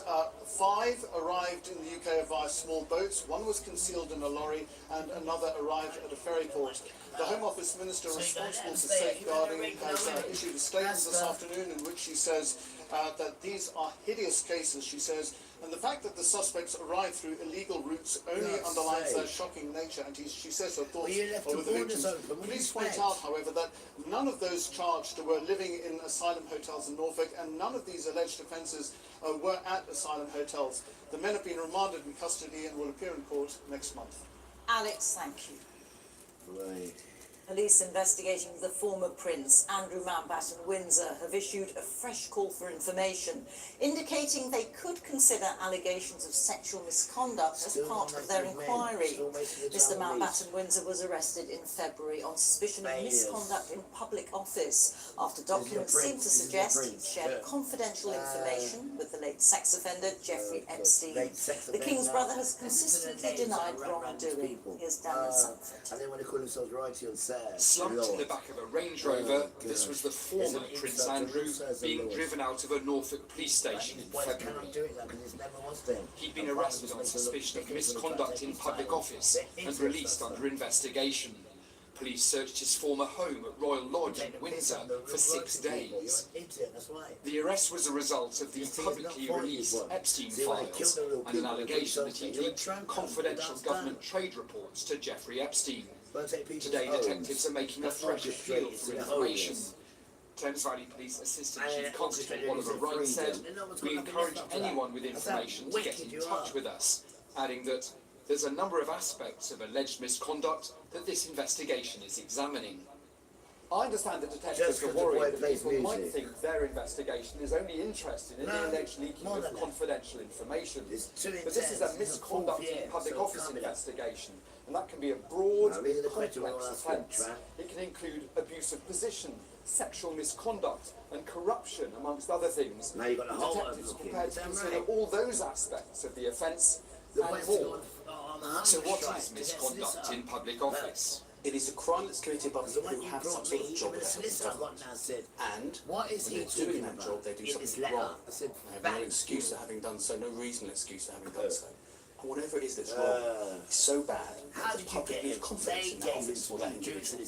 5 arrived in the UK via small boats, 1 was concealed in a lorry, and another arrived at a ferry port. The Home Office Minister responsible for safeguarding has issued a statement this afternoon in which she says that these are hideous cases, she says, and the fact that the suspects arrived through illegal routes only underlines their shocking nature, and she says her thoughts are with the victims. Police point out, however, that none of those charged were living in asylum hotels in Norfolk, and none of these alleged offences were at asylum hotels. The men have been remanded in custody and will appear in court next month. Alex, thank you. Right. Police investigating the former Prince, Andrew Mountbatten Windsor, have issued a fresh call for information, indicating they could consider allegations of sexual misconduct as part of their inquiry. Mr Mountbatten Windsor was arrested in February on suspicion of misconduct in public office after documents seemed to suggest he shared confidential information with the late sex offender Jeffrey Epstein. The King's brother has consistently denied wrongdoing. Here's Daniel Sanford. And they want to call themselves royalty on set. Slumped in the back of a Range Rover, this was the former Prince Andrew being driven out of a Norfolk police station in February. He'd been arrested on suspicion of misconduct in public office and released under investigation. Police searched his former home at Royal Lodge in Windsor for 6 days. The arrest was a result of the publicly released Epstein files and an allegation that he'd leaked confidential government trade reports to Jeffrey Epstein. Today, detectives are making a fresh appeal for information. Thames Valley Police Assistant Chief Constable Oliver Wright said, "We encourage anyone with information to get in touch with us," adding that there's a number of aspects of alleged misconduct that this investigation is examining. I understand that detectives are worried that people might think their investigation is only interested in the alleged leaking of confidential information. But this is a misconduct in public office investigation, and that can be a broad, complex offence. It can include abuse of position, sexual misconduct, and corruption, amongst other things. Detectives are prepared to consider all those aspects of the offence and more. So what is misconduct in public office? It is a crime that's committed by people who have some sort of job with government. And when they're doing that job, they do something wrong. They have no excuse for having done so, no reasonable excuse for having done so. And whatever it is that's wrong, it's so bad that the public lose confidence in that office or that individual.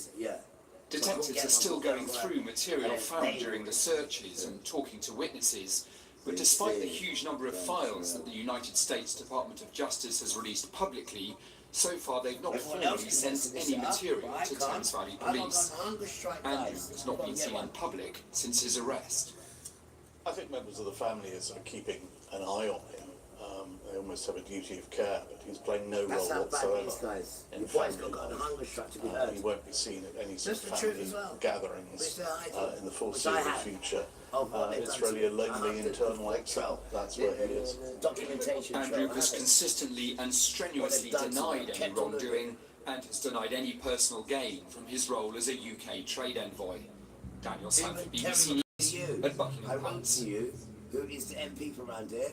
Detectives are still going through material found during the searches and talking to witnesses, but despite the huge number of files that the United States Department of Justice has released publicly, so far they've not formally sent any material to Thames Valley Police. Andrew has not been seen in public since his arrest. I think members of the family are sort of keeping an eye on him. They almost have a duty of care, but he's playing no role whatsoever in family. He won't be seen at any sort of family gatherings in the foreseeable future. It's really a lonely internal exile. That's where he is. Andrew has consistently and strenuously denied any wrongdoing and has denied any personal gain from his role as a UK trade envoy. Daniel Sanford, BBC News at Buckingham Palace. Who is the MP from around here?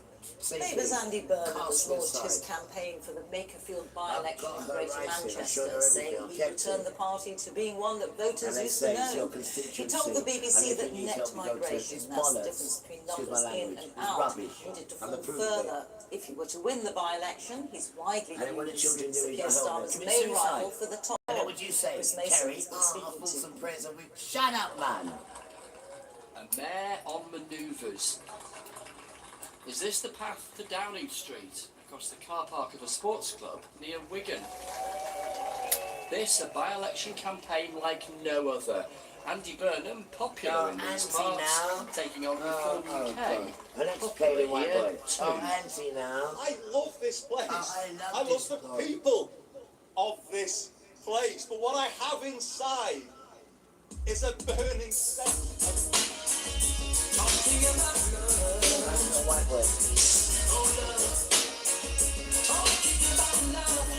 Labour's Andy Burnham has launched his campaign for the Makerfield by-election in Greater Manchester, saying he returned the party to being one that voters used to know. He told the BBC that net migration, that's the difference between numbers in and out, needed to fall further. If he were to win the by-election, he's widely viewed as Keir Starmer's main rival for the top What would you say, Kerry? I'll some praise and we shut up, man. A mare on manoeuvres. Is this the path to Downing Street, across the car park of a sports club near Wigan? This a by-election campaign like no other. Andy Burnham, popular in these parts, now. Taking on Reform UK. An ex-Paley white boy. Andy now. I love this place. I love the people of this place. But what I have inside is a burning sense of... Talking about love. White boy. Oh, love. Talking about love.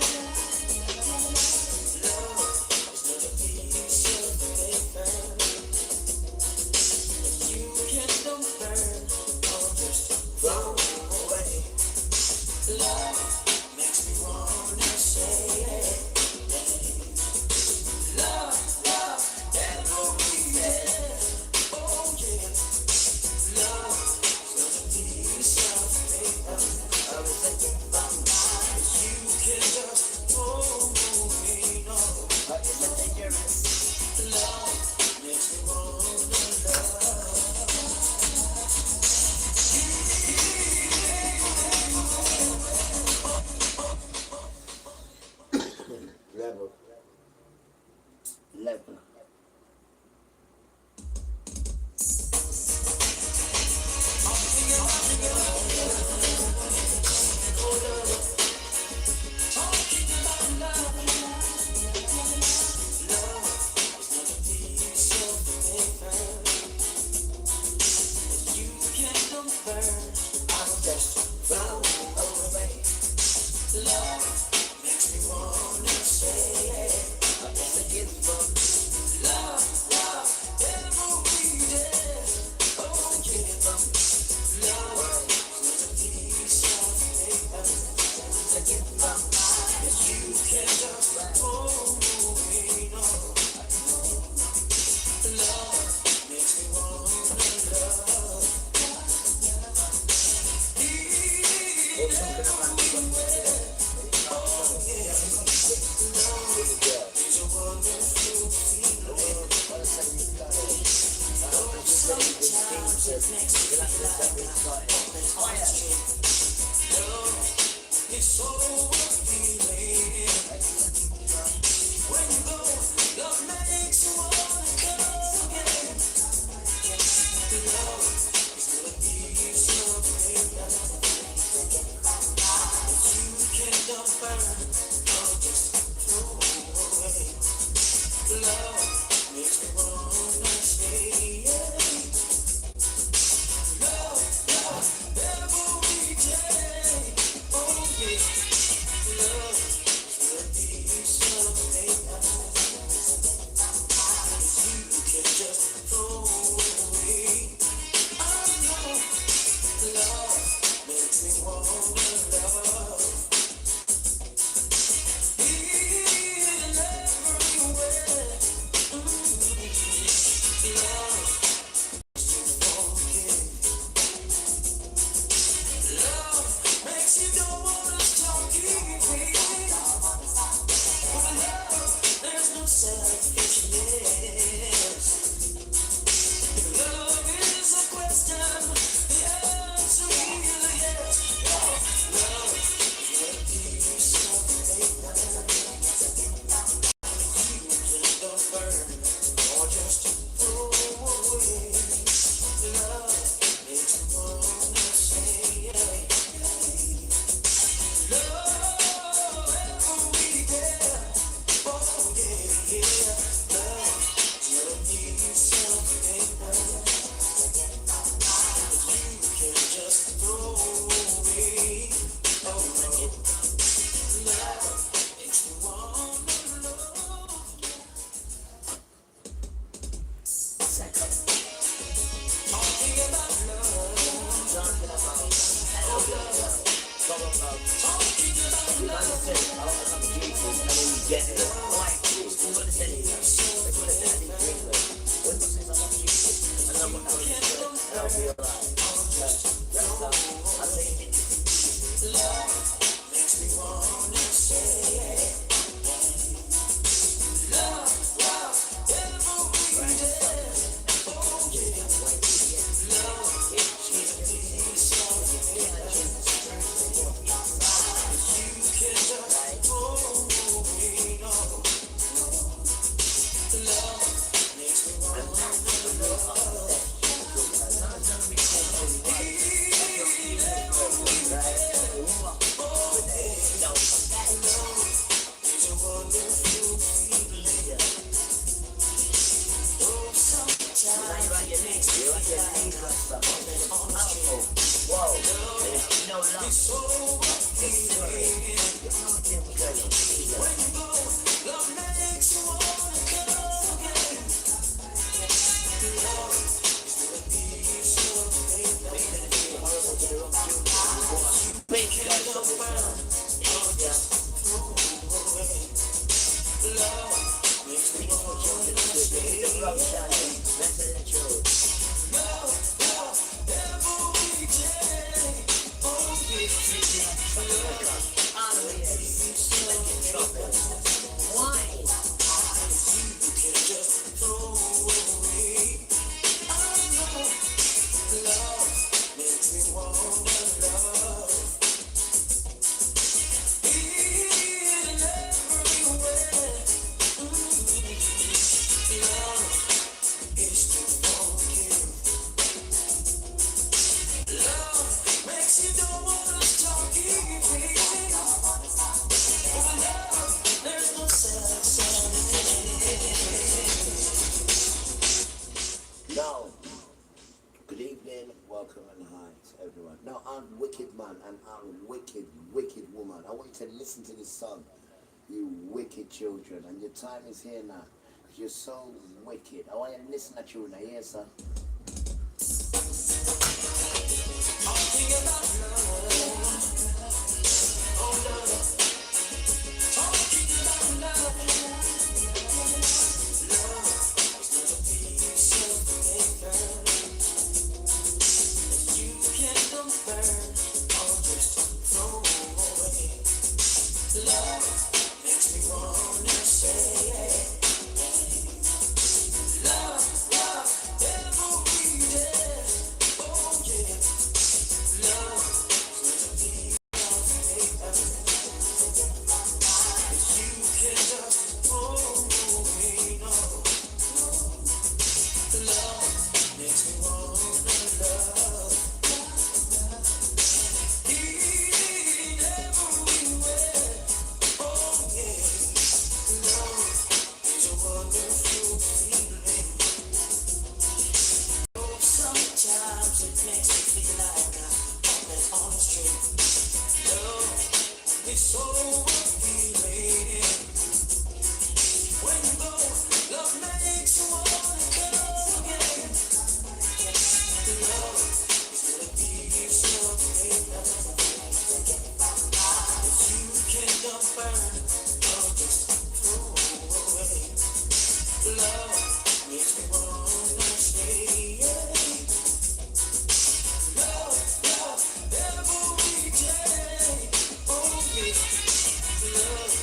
Level. Now, good evening, welcome and hi to everyone. Now, I'm wicked man and I'm wicked woman. I want you to listen to this song, you wicked children, and your time is here now. You're so wicked. I want you to listen to children. Here, sir. Love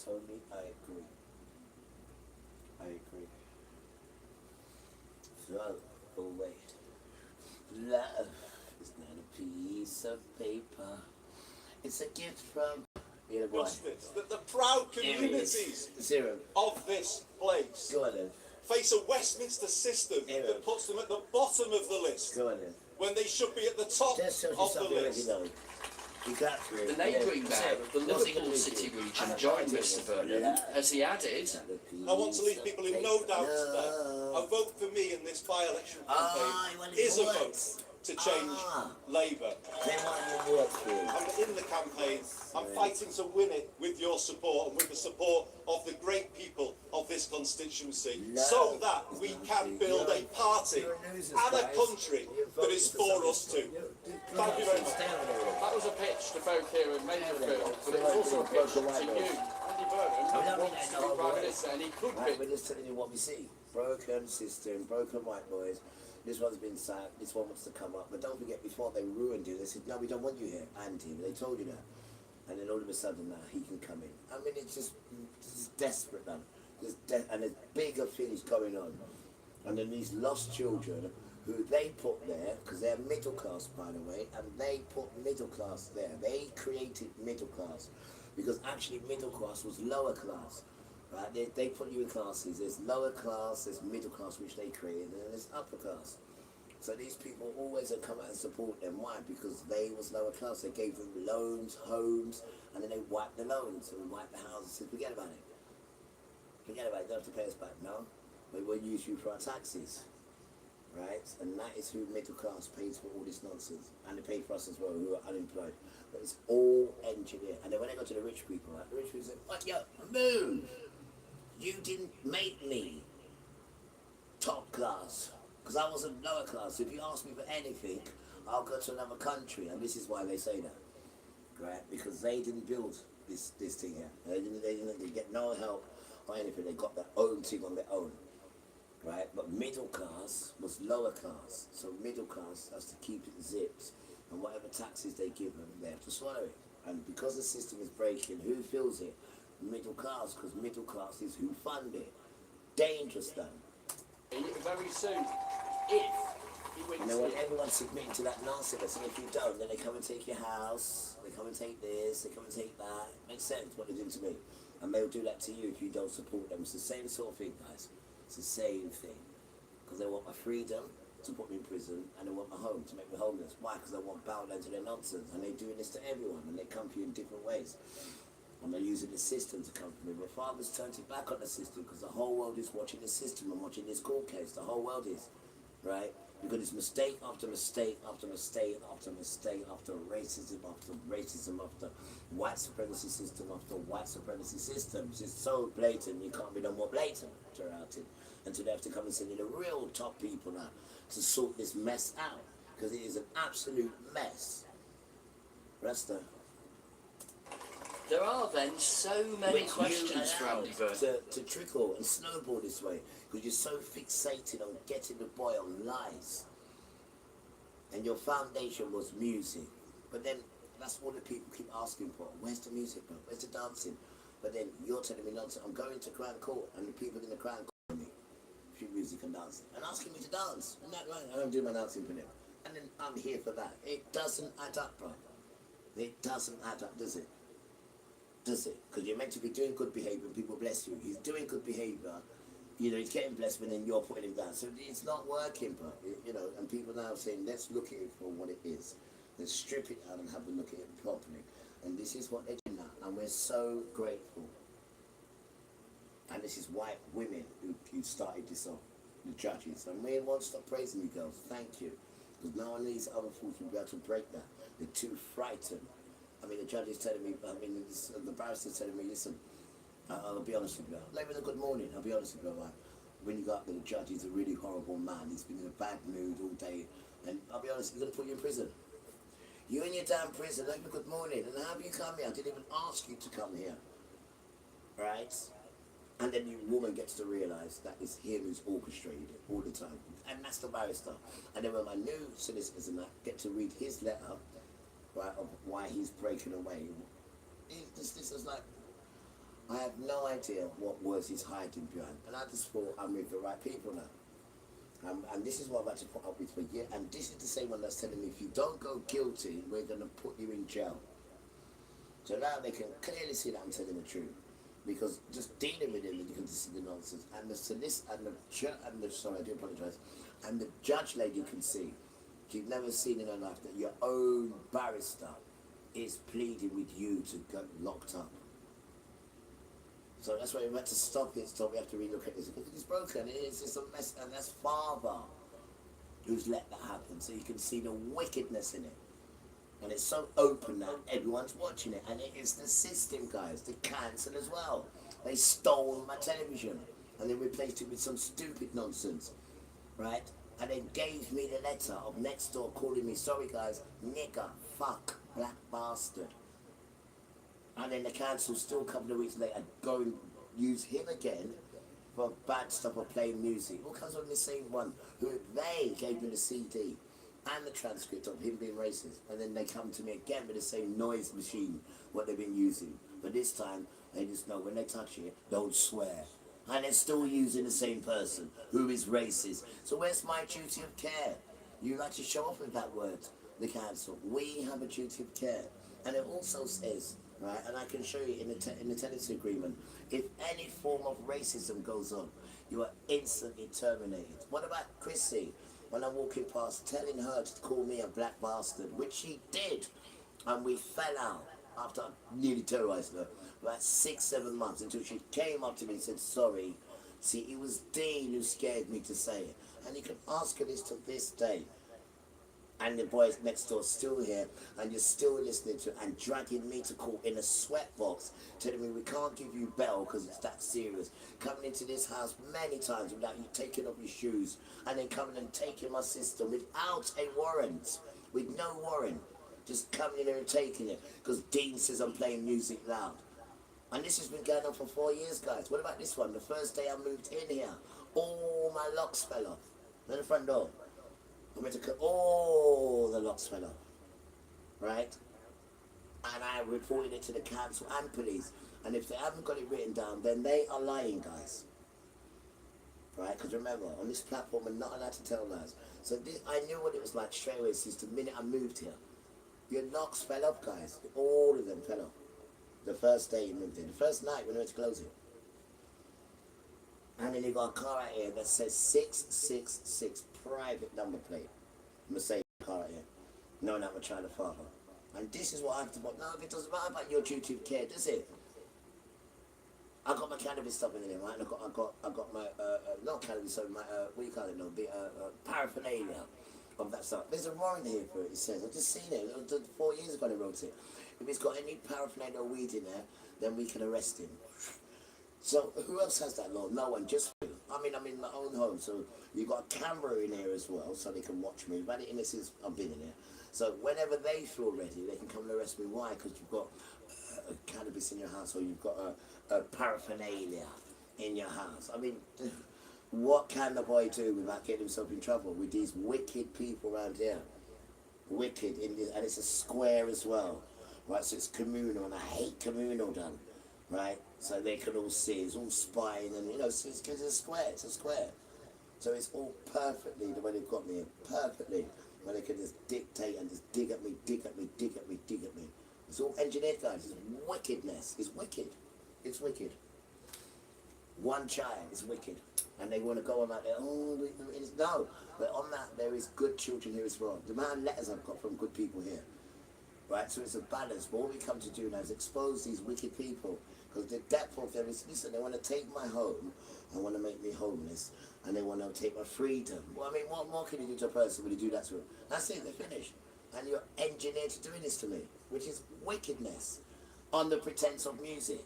Tony, I agree. I agree. So, oh wait. Love is not a piece of paper. It's a gift from... Justice, that the proud communities of this place Go on then. face a Westminster system that puts them at the bottom of the list Go on then. when they should be at the top of the list. The neighbouring mayor of the Liverpool City region joined Mr Vernon as he added, I want to leave people in no doubt that a vote for me in this by-election campaign is a vote to change Labour. I'm in the campaign. I'm fighting to win it with your support and with the support of the great people of this constituency, so that we can build a party and a country that is for us too. Thank you very much. that was a pitch to folk here in Makerfield, but it was also a pitch to you, Andy Vernon, who wants to be Prime Minister, and he could be. We're just telling you what we see. Broken system, broken white boys. This one's been sacked, this one wants to come up. But don't forget, before they ruined you, they said, no, we don't want you here, Andy. They told you that. And then all of a sudden now he can come in. I mean, it's just desperate now. And there's bigger things going on. And then these lost children who they put there, because they're middle class, by the way, and they put middle class there. They created middle class. Because actually middle class was lower class. Right? They put you in classes. There's lower class, there's middle class, which they created, and then there's upper class. So these people always have come out and support them. Why? Because they was lower class. They gave them loans, homes, and then they wiped the loans and wiped the houses. Said, forget about it. Forget about it. You don't have to pay us back. No. We will use you for our taxes. Right? And that is who middle class pays for all this nonsense. And they pay for us as well, who are unemployed. But it's all engineered. And then when they go to the rich people, right, the rich people say, what, yo, move! You didn't make me top class. Because I wasn't lower class. If you ask me for anything, I'll go to another country. And this is why they say that. Right? Because they didn't build this thing here. They didn't get no help or anything. They got their own thing on their own. Right? But middle class was lower class. So middle class has to keep it zipped. And whatever taxes they give them, they have to swallow it. And because the system is breaking, who feels it? Middle class, because middle class is who fund it. Dangerous though. Very soon, if he wins. And they want everyone submitting to that nonsense, and if you don't, then they come and take your house, they come and take this, they come and take that. It makes sense what they do to me. And they'll do that to you if you don't support them. It's the same sort of thing, guys. It's the same thing. Because they want my freedom to put me in prison, and they want my home to make me homeless. Why? Because they want bow down to their nonsense, and they're doing this to everyone, and they come to you in different ways. And they're using the system to come to me. But fathers turned it back on the system because the whole world is watching the system and watching this court case. The whole world is, right? Because it's mistake after mistake after mistake after mistake after racism after white supremacy system after white supremacy system. It's just so blatant, you can't be no more blatant throughout it. And so they have to come and send in the real top people now to sort this mess out. Because it is an absolute mess. Rasta. There are then so many questions for Andy Vernon. To trickle and snowball this way, because you're so fixated on getting the boy on lies. And your foundation was music. But then, that's what the people keep asking for. Where's the music, bro? Where's the dancing? But then, you're telling me nonsense. I'm going to Crown Court, and the people in the Crown Court me through music and dancing. And asking me to dance. Isn't that right? I don't do my dancing for them. And then, I'm here for that. It doesn't add up, bro. It doesn't add up, does it? Does it? Because you're meant to be doing good behaviour and people bless you. He's doing good behaviour, you know, he's getting blessed, but then you're putting him down. So it's not working, bro. You know, and people now are saying, let's look at it for what it is. Let's strip it out and have a look at it properly. And this is what they're doing now. And we're so grateful. And this is white women who started this off, the judges. And we won't stop praising you girls. Thank you. Because no one of these other fools will be able to break that. They're too frightened. I mean, the judge is telling me, the barrister's telling me, listen, I'll be honest with you. Like, with a good morning, I'll be honest with you. Like, when you go up there, the judge is a really horrible man. He's been in a bad mood all day. And I'll be honest, he's going to put you in prison. You in your damn prison, like, good morning. And how have you come here? I didn't even ask you to come here. Right? And then the woman gets to realise that it's him who's orchestrated it all the time. And that's the barrister. And then when my new solicitors and that get to read his letter, right, of why he's breaking away. This is like, I have no idea what words he's hiding behind. And I just thought I'm with the right people now. And this is what I've had to put up with for years. And this is the same one that's telling me, if you don't go guilty, we're going to put you in jail. So now they can clearly see that I'm telling the truth. Because just dealing with him, you can see the nonsense. And the solicitor, sorry, I do apologise. And the judge lady can see, she's never seen in her life that your own barrister is pleading with you to get locked up. So that's why we had to stop it, we have to relook at this. Because it's broken, it's a mess, and that's father who's let that happen. So you can see the wickedness in it. And it's so open that everyone's watching it. And it is the system, guys, the council as well. They stole my television and they replaced it with some stupid nonsense, right? And then gave me the letter of next door calling me, sorry guys, nigger, fuck, black bastard. And then the council still a couple of weeks later go and use him again for bad stuff or playing music. All comes from the same one who they gave me the CD and the transcript of him being racist. And then they come to me again with the same noise machine, what they've been using. But this time, they just know when they touch it, don't swear. And they're still using the same person who is racist. So where's my duty of care? You like to show off with that word, the council. We have a duty of care. And it also says, right, and I can show you in the tenancy agreement, if any form of racism goes on, you are instantly terminated. What about Chrissy? When I'm walking past, telling her to call me a black bastard, which she did, and we fell out after I nearly terrorised her, about 6-7 months, until she came up to me and said, sorry. See, it was Dean who scared me to say it. And you can ask her this to this day. And the boys next door still here, and you're still listening to it, and dragging me to court in a sweatbox, telling me we can't give you bail because it's that serious. Coming into this house many times without you taking off your shoes, and then coming and taking my sister without a warrant, with no warrant, just coming in here and taking it because Dean says I'm playing music loud. And this has been going on for 4 years, guys. What about this one? The first day I moved in here, all my locks fell off. At the front door. I went to cut all the locks fell off, right? And I reported it to the council and police. And if they haven't got it written down, then they are lying, guys. Right? Because remember, on this platform, we're not allowed to tell lies. So this, I knew what it was like straight away since the minute I moved here. Your locks fell off, guys. All of them fell off. The first day you moved in. The first night when I went to close it. And then you got a car out here that says 666 private number plate. Mercedes car out here. Knowing I'm a child of father. And this is what I have to put. No, it doesn't matter about your duty of care, does it? I got my cannabis stuff in there, right? And I got my not cannabis, sorry, my what do you call it? No, the paraphernalia of that stuff. There's a warrant here for it. It says I've just seen it. 4 years ago they wrote it. If he's got any paraphernalia or weed in there, then we can arrest him. So who else has that law? No one, just me. I mean, I'm in my own home, so you've got a camera in here as well, so they can watch me. I've had it in there since I've been in here. So whenever they feel ready, they can come and arrest me. Why? Because you've got cannabis in your house, or you've got a paraphernalia in your house. I mean, what can the boy do without getting himself in trouble with these wicked people around here? Wicked, and it's a square as well, right? So it's communal, and I hate communal done, right? So they can all see, it's all spying, and you know, it's a square, it's a square. So it's all perfectly the way they've got me, perfectly, where they can just dictate and just dig at me, dig at me, dig at me, dig at me. It's all engineered, guys. It's wickedness. It's wicked. It's wicked. One child is wicked. And they want to go on like that, oh, no. But on that, there is good children here as well. The amount of letters I've got from good people here. Right, so it's a balance. But what we come to do now is expose these wicked people. Because the depth of them is, listen, they want to take my home and want to make me homeless. And they want to take my freedom. Well, I mean, what more can you do to a person when you do that to them? That's it, they're finished. And you're engineered to doing this to me, which is wickedness on the pretense of music.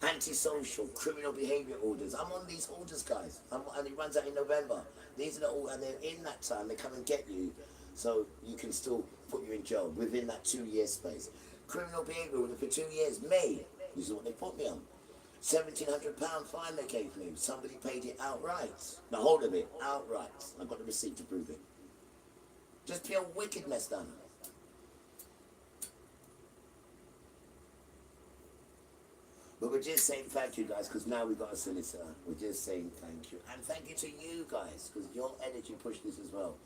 Antisocial, criminal behaviour orders. I'm on these orders, guys. And it runs out in November. These are the all, and then in that time, they come and get you, so you can still put you in jail within that 2-year space. Criminal behaviour order for 2 years. May. This is what they put me on. £1,700 fine they gave me. Somebody paid it outright. The whole of it, outright. I've got the receipt to prove it. Just pure wickedness done. But we're just saying thank you, guys, because now we've got a solicitor. We're just saying thank you. And thank you to you guys, because your energy pushed this as well.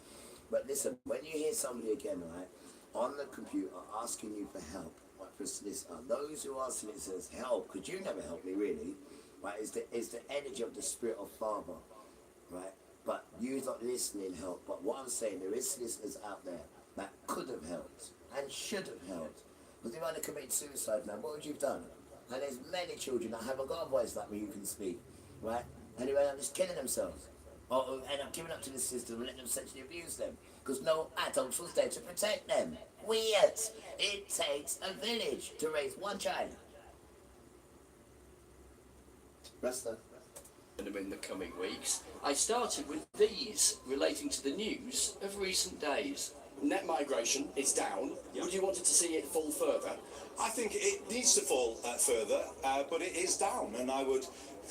But listen, when you hear somebody again, right, on the computer asking you for help, right, for a solicitor, those who are solicitors, help, because you never helped me, really, right, is the energy of the spirit of Father, right? But you're not listening, help. But what I'm saying, there is solicitors out there that could have helped and should have helped. Because if I'd have committed suicide now, what would you have done? And there's many children that haven't got a voice like me who can speak, right? And they end up just killing themselves. Or end up giving up to the system and letting them sexually abuse them. Because no adult was there to protect them. Weird. It takes a village to raise one child. Rasta. In the coming weeks, I started with these relating to the news of recent days. Net migration is down. Yep. Would you want to see it fall further? I think it needs to fall further, but it is down, and I would,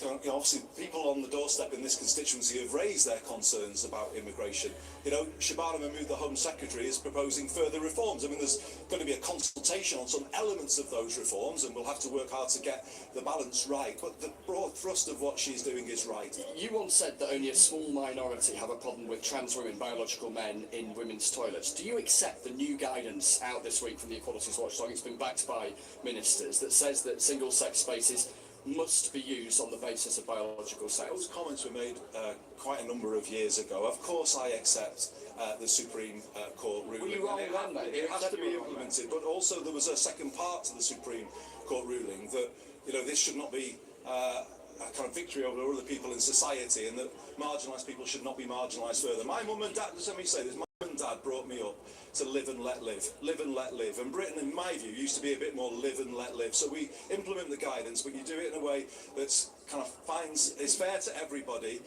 obviously, people on the doorstep in this constituency have raised their concerns about immigration. Shabana Mahmood, the Home Secretary, is proposing further reforms. I mean, there's going to be a consultation on some elements of those reforms, and we'll have to work hard to get the balance right. But the broad thrust of what she's doing is right. You once said that only a small minority have a problem with trans women, biological men, in women's toilets. Do you accept the new guidance out this week from the Equalities Watchdog? It's been backed by ministers that says that single-sex spaces must be used on the basis of biological sex. Those comments were made quite a number of years ago. Of course I accept the Supreme Court ruling. Were you wrong then, mate? It has to be implemented, but also there was a second part to the Supreme Court ruling that, this should not be a kind of victory over other people in society, and that marginalised people should not be marginalised further. My mum and dad, just let me say this, my mum and dad brought me up to live and let live, live and let live. And Britain, in my view, used to be a bit more live and let live. So we implement the guidance, but you do it in a way that's kind of is fair to everybody,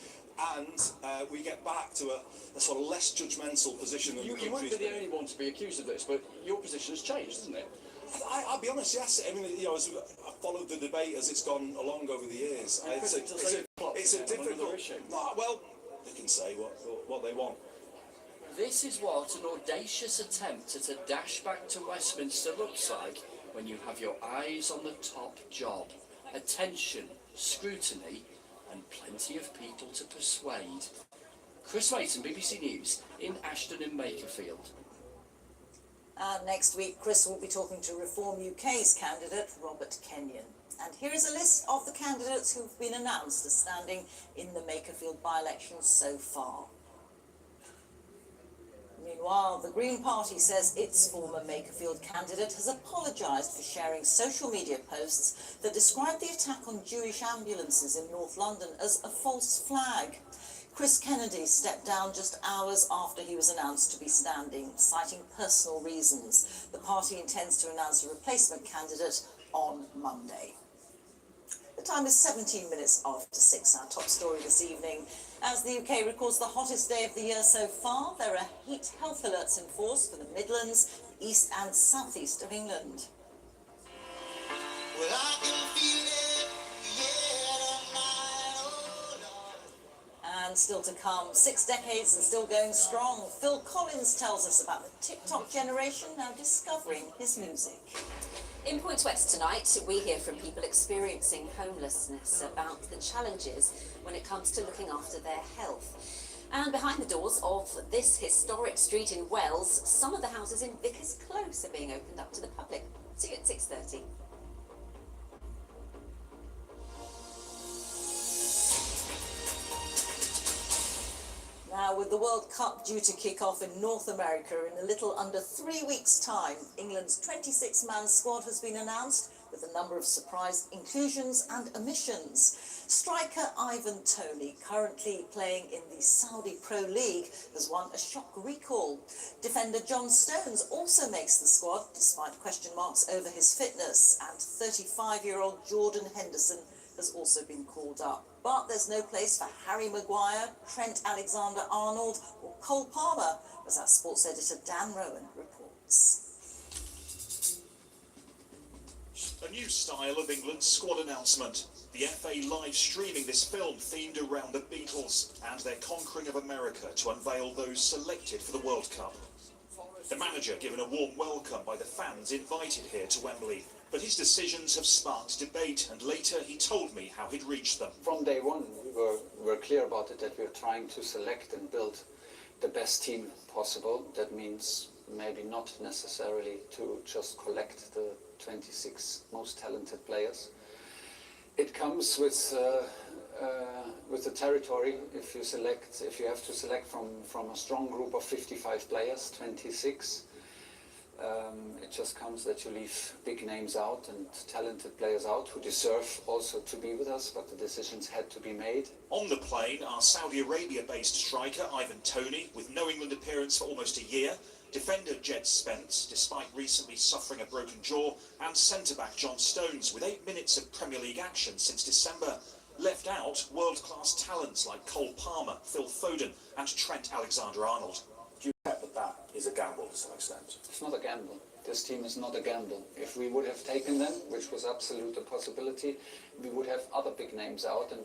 and we get back to a sort of less judgmental position than you wouldn't be the only one to be accused of this, but your position has changed, hasn't it? I'll be honest, yes. I mean, as I've followed the debate as it's gone along over the years. It's a difficult issue. Well, they can say what they want. This is what an audacious attempt at a dash back to Westminster looks like when you have your eyes on the top job. Attention, scrutiny, and plenty of people to persuade. Chris Mason, BBC News, in Ashton in Makerfield. And next week, Chris will be talking to Reform UK's candidate, Robert Kenyon. And here is a list of the candidates who've been announced as standing in the Makerfield by-election so far. Meanwhile, the Green Party says its former Makerfield candidate has apologised for sharing social media posts that describe the attack on Jewish ambulances in North London as a false flag. Chris Kennedy stepped down just hours after he was announced to be standing, citing personal reasons. The party intends to announce a replacement candidate on Monday. The time is 17 minutes after 6, our top story this evening. As the UK records the hottest day of the year so far, there are heat health alerts in force for the Midlands, east and southeast of England. Well, I can feel it, And still to come, 6 decades and still going strong. Phil Collins tells us about the TikTok generation now discovering his music. In Points West tonight, we hear from people experiencing homelessness about the challenges when it comes to looking after their health. And behind the doors of this historic street in Wells, some of the houses in Vickers Close are being opened up to the public. See you at 6:30. Now, with the World Cup due to kick off in North America in a little under 3 weeks' time, England's 26-man squad has been announced with a number of surprise inclusions and omissions. Striker Ivan Toney, currently playing in the Saudi Pro League, has won a shock recall. Defender John Stones also makes the squad, despite question marks over his fitness, and 35-year-old Jordan Henderson has also been called up. But there's no place for Harry Maguire, Trent Alexander-Arnold or Cole Palmer, as our sports editor Dan Rowan reports. A new style of England's squad announcement. The FA live streaming this film themed around the Beatles and their conquering of America to unveil those selected for the World Cup. The manager given a warm welcome by the fans invited here to Wembley. But his decisions have sparked debate, and later he told me how he'd reached them. From day one, we were clear about it, that we are trying to select and build the best team possible. That means maybe not necessarily to just collect the 26 most talented players. It comes with the territory. If you have to select from a strong group of 55 players, 26. It just comes that you leave big names out and talented players out who deserve also to be with us, but the decisions had to be made. On the plane are Saudi Arabia-based striker Ivan Toney, with no England appearance for almost a year, defender Jed Spence, despite recently suffering a broken jaw, and centre-back John Stones, with 8 minutes of Premier League action since December. Left out, world-class talents like Cole Palmer, Phil Foden and Trent Alexander-Arnold. Do you accept that is a gamble to some extent? It's not a gamble. This team is not a gamble. If we would have taken them, which was absolute a possibility, we would have other big names out. And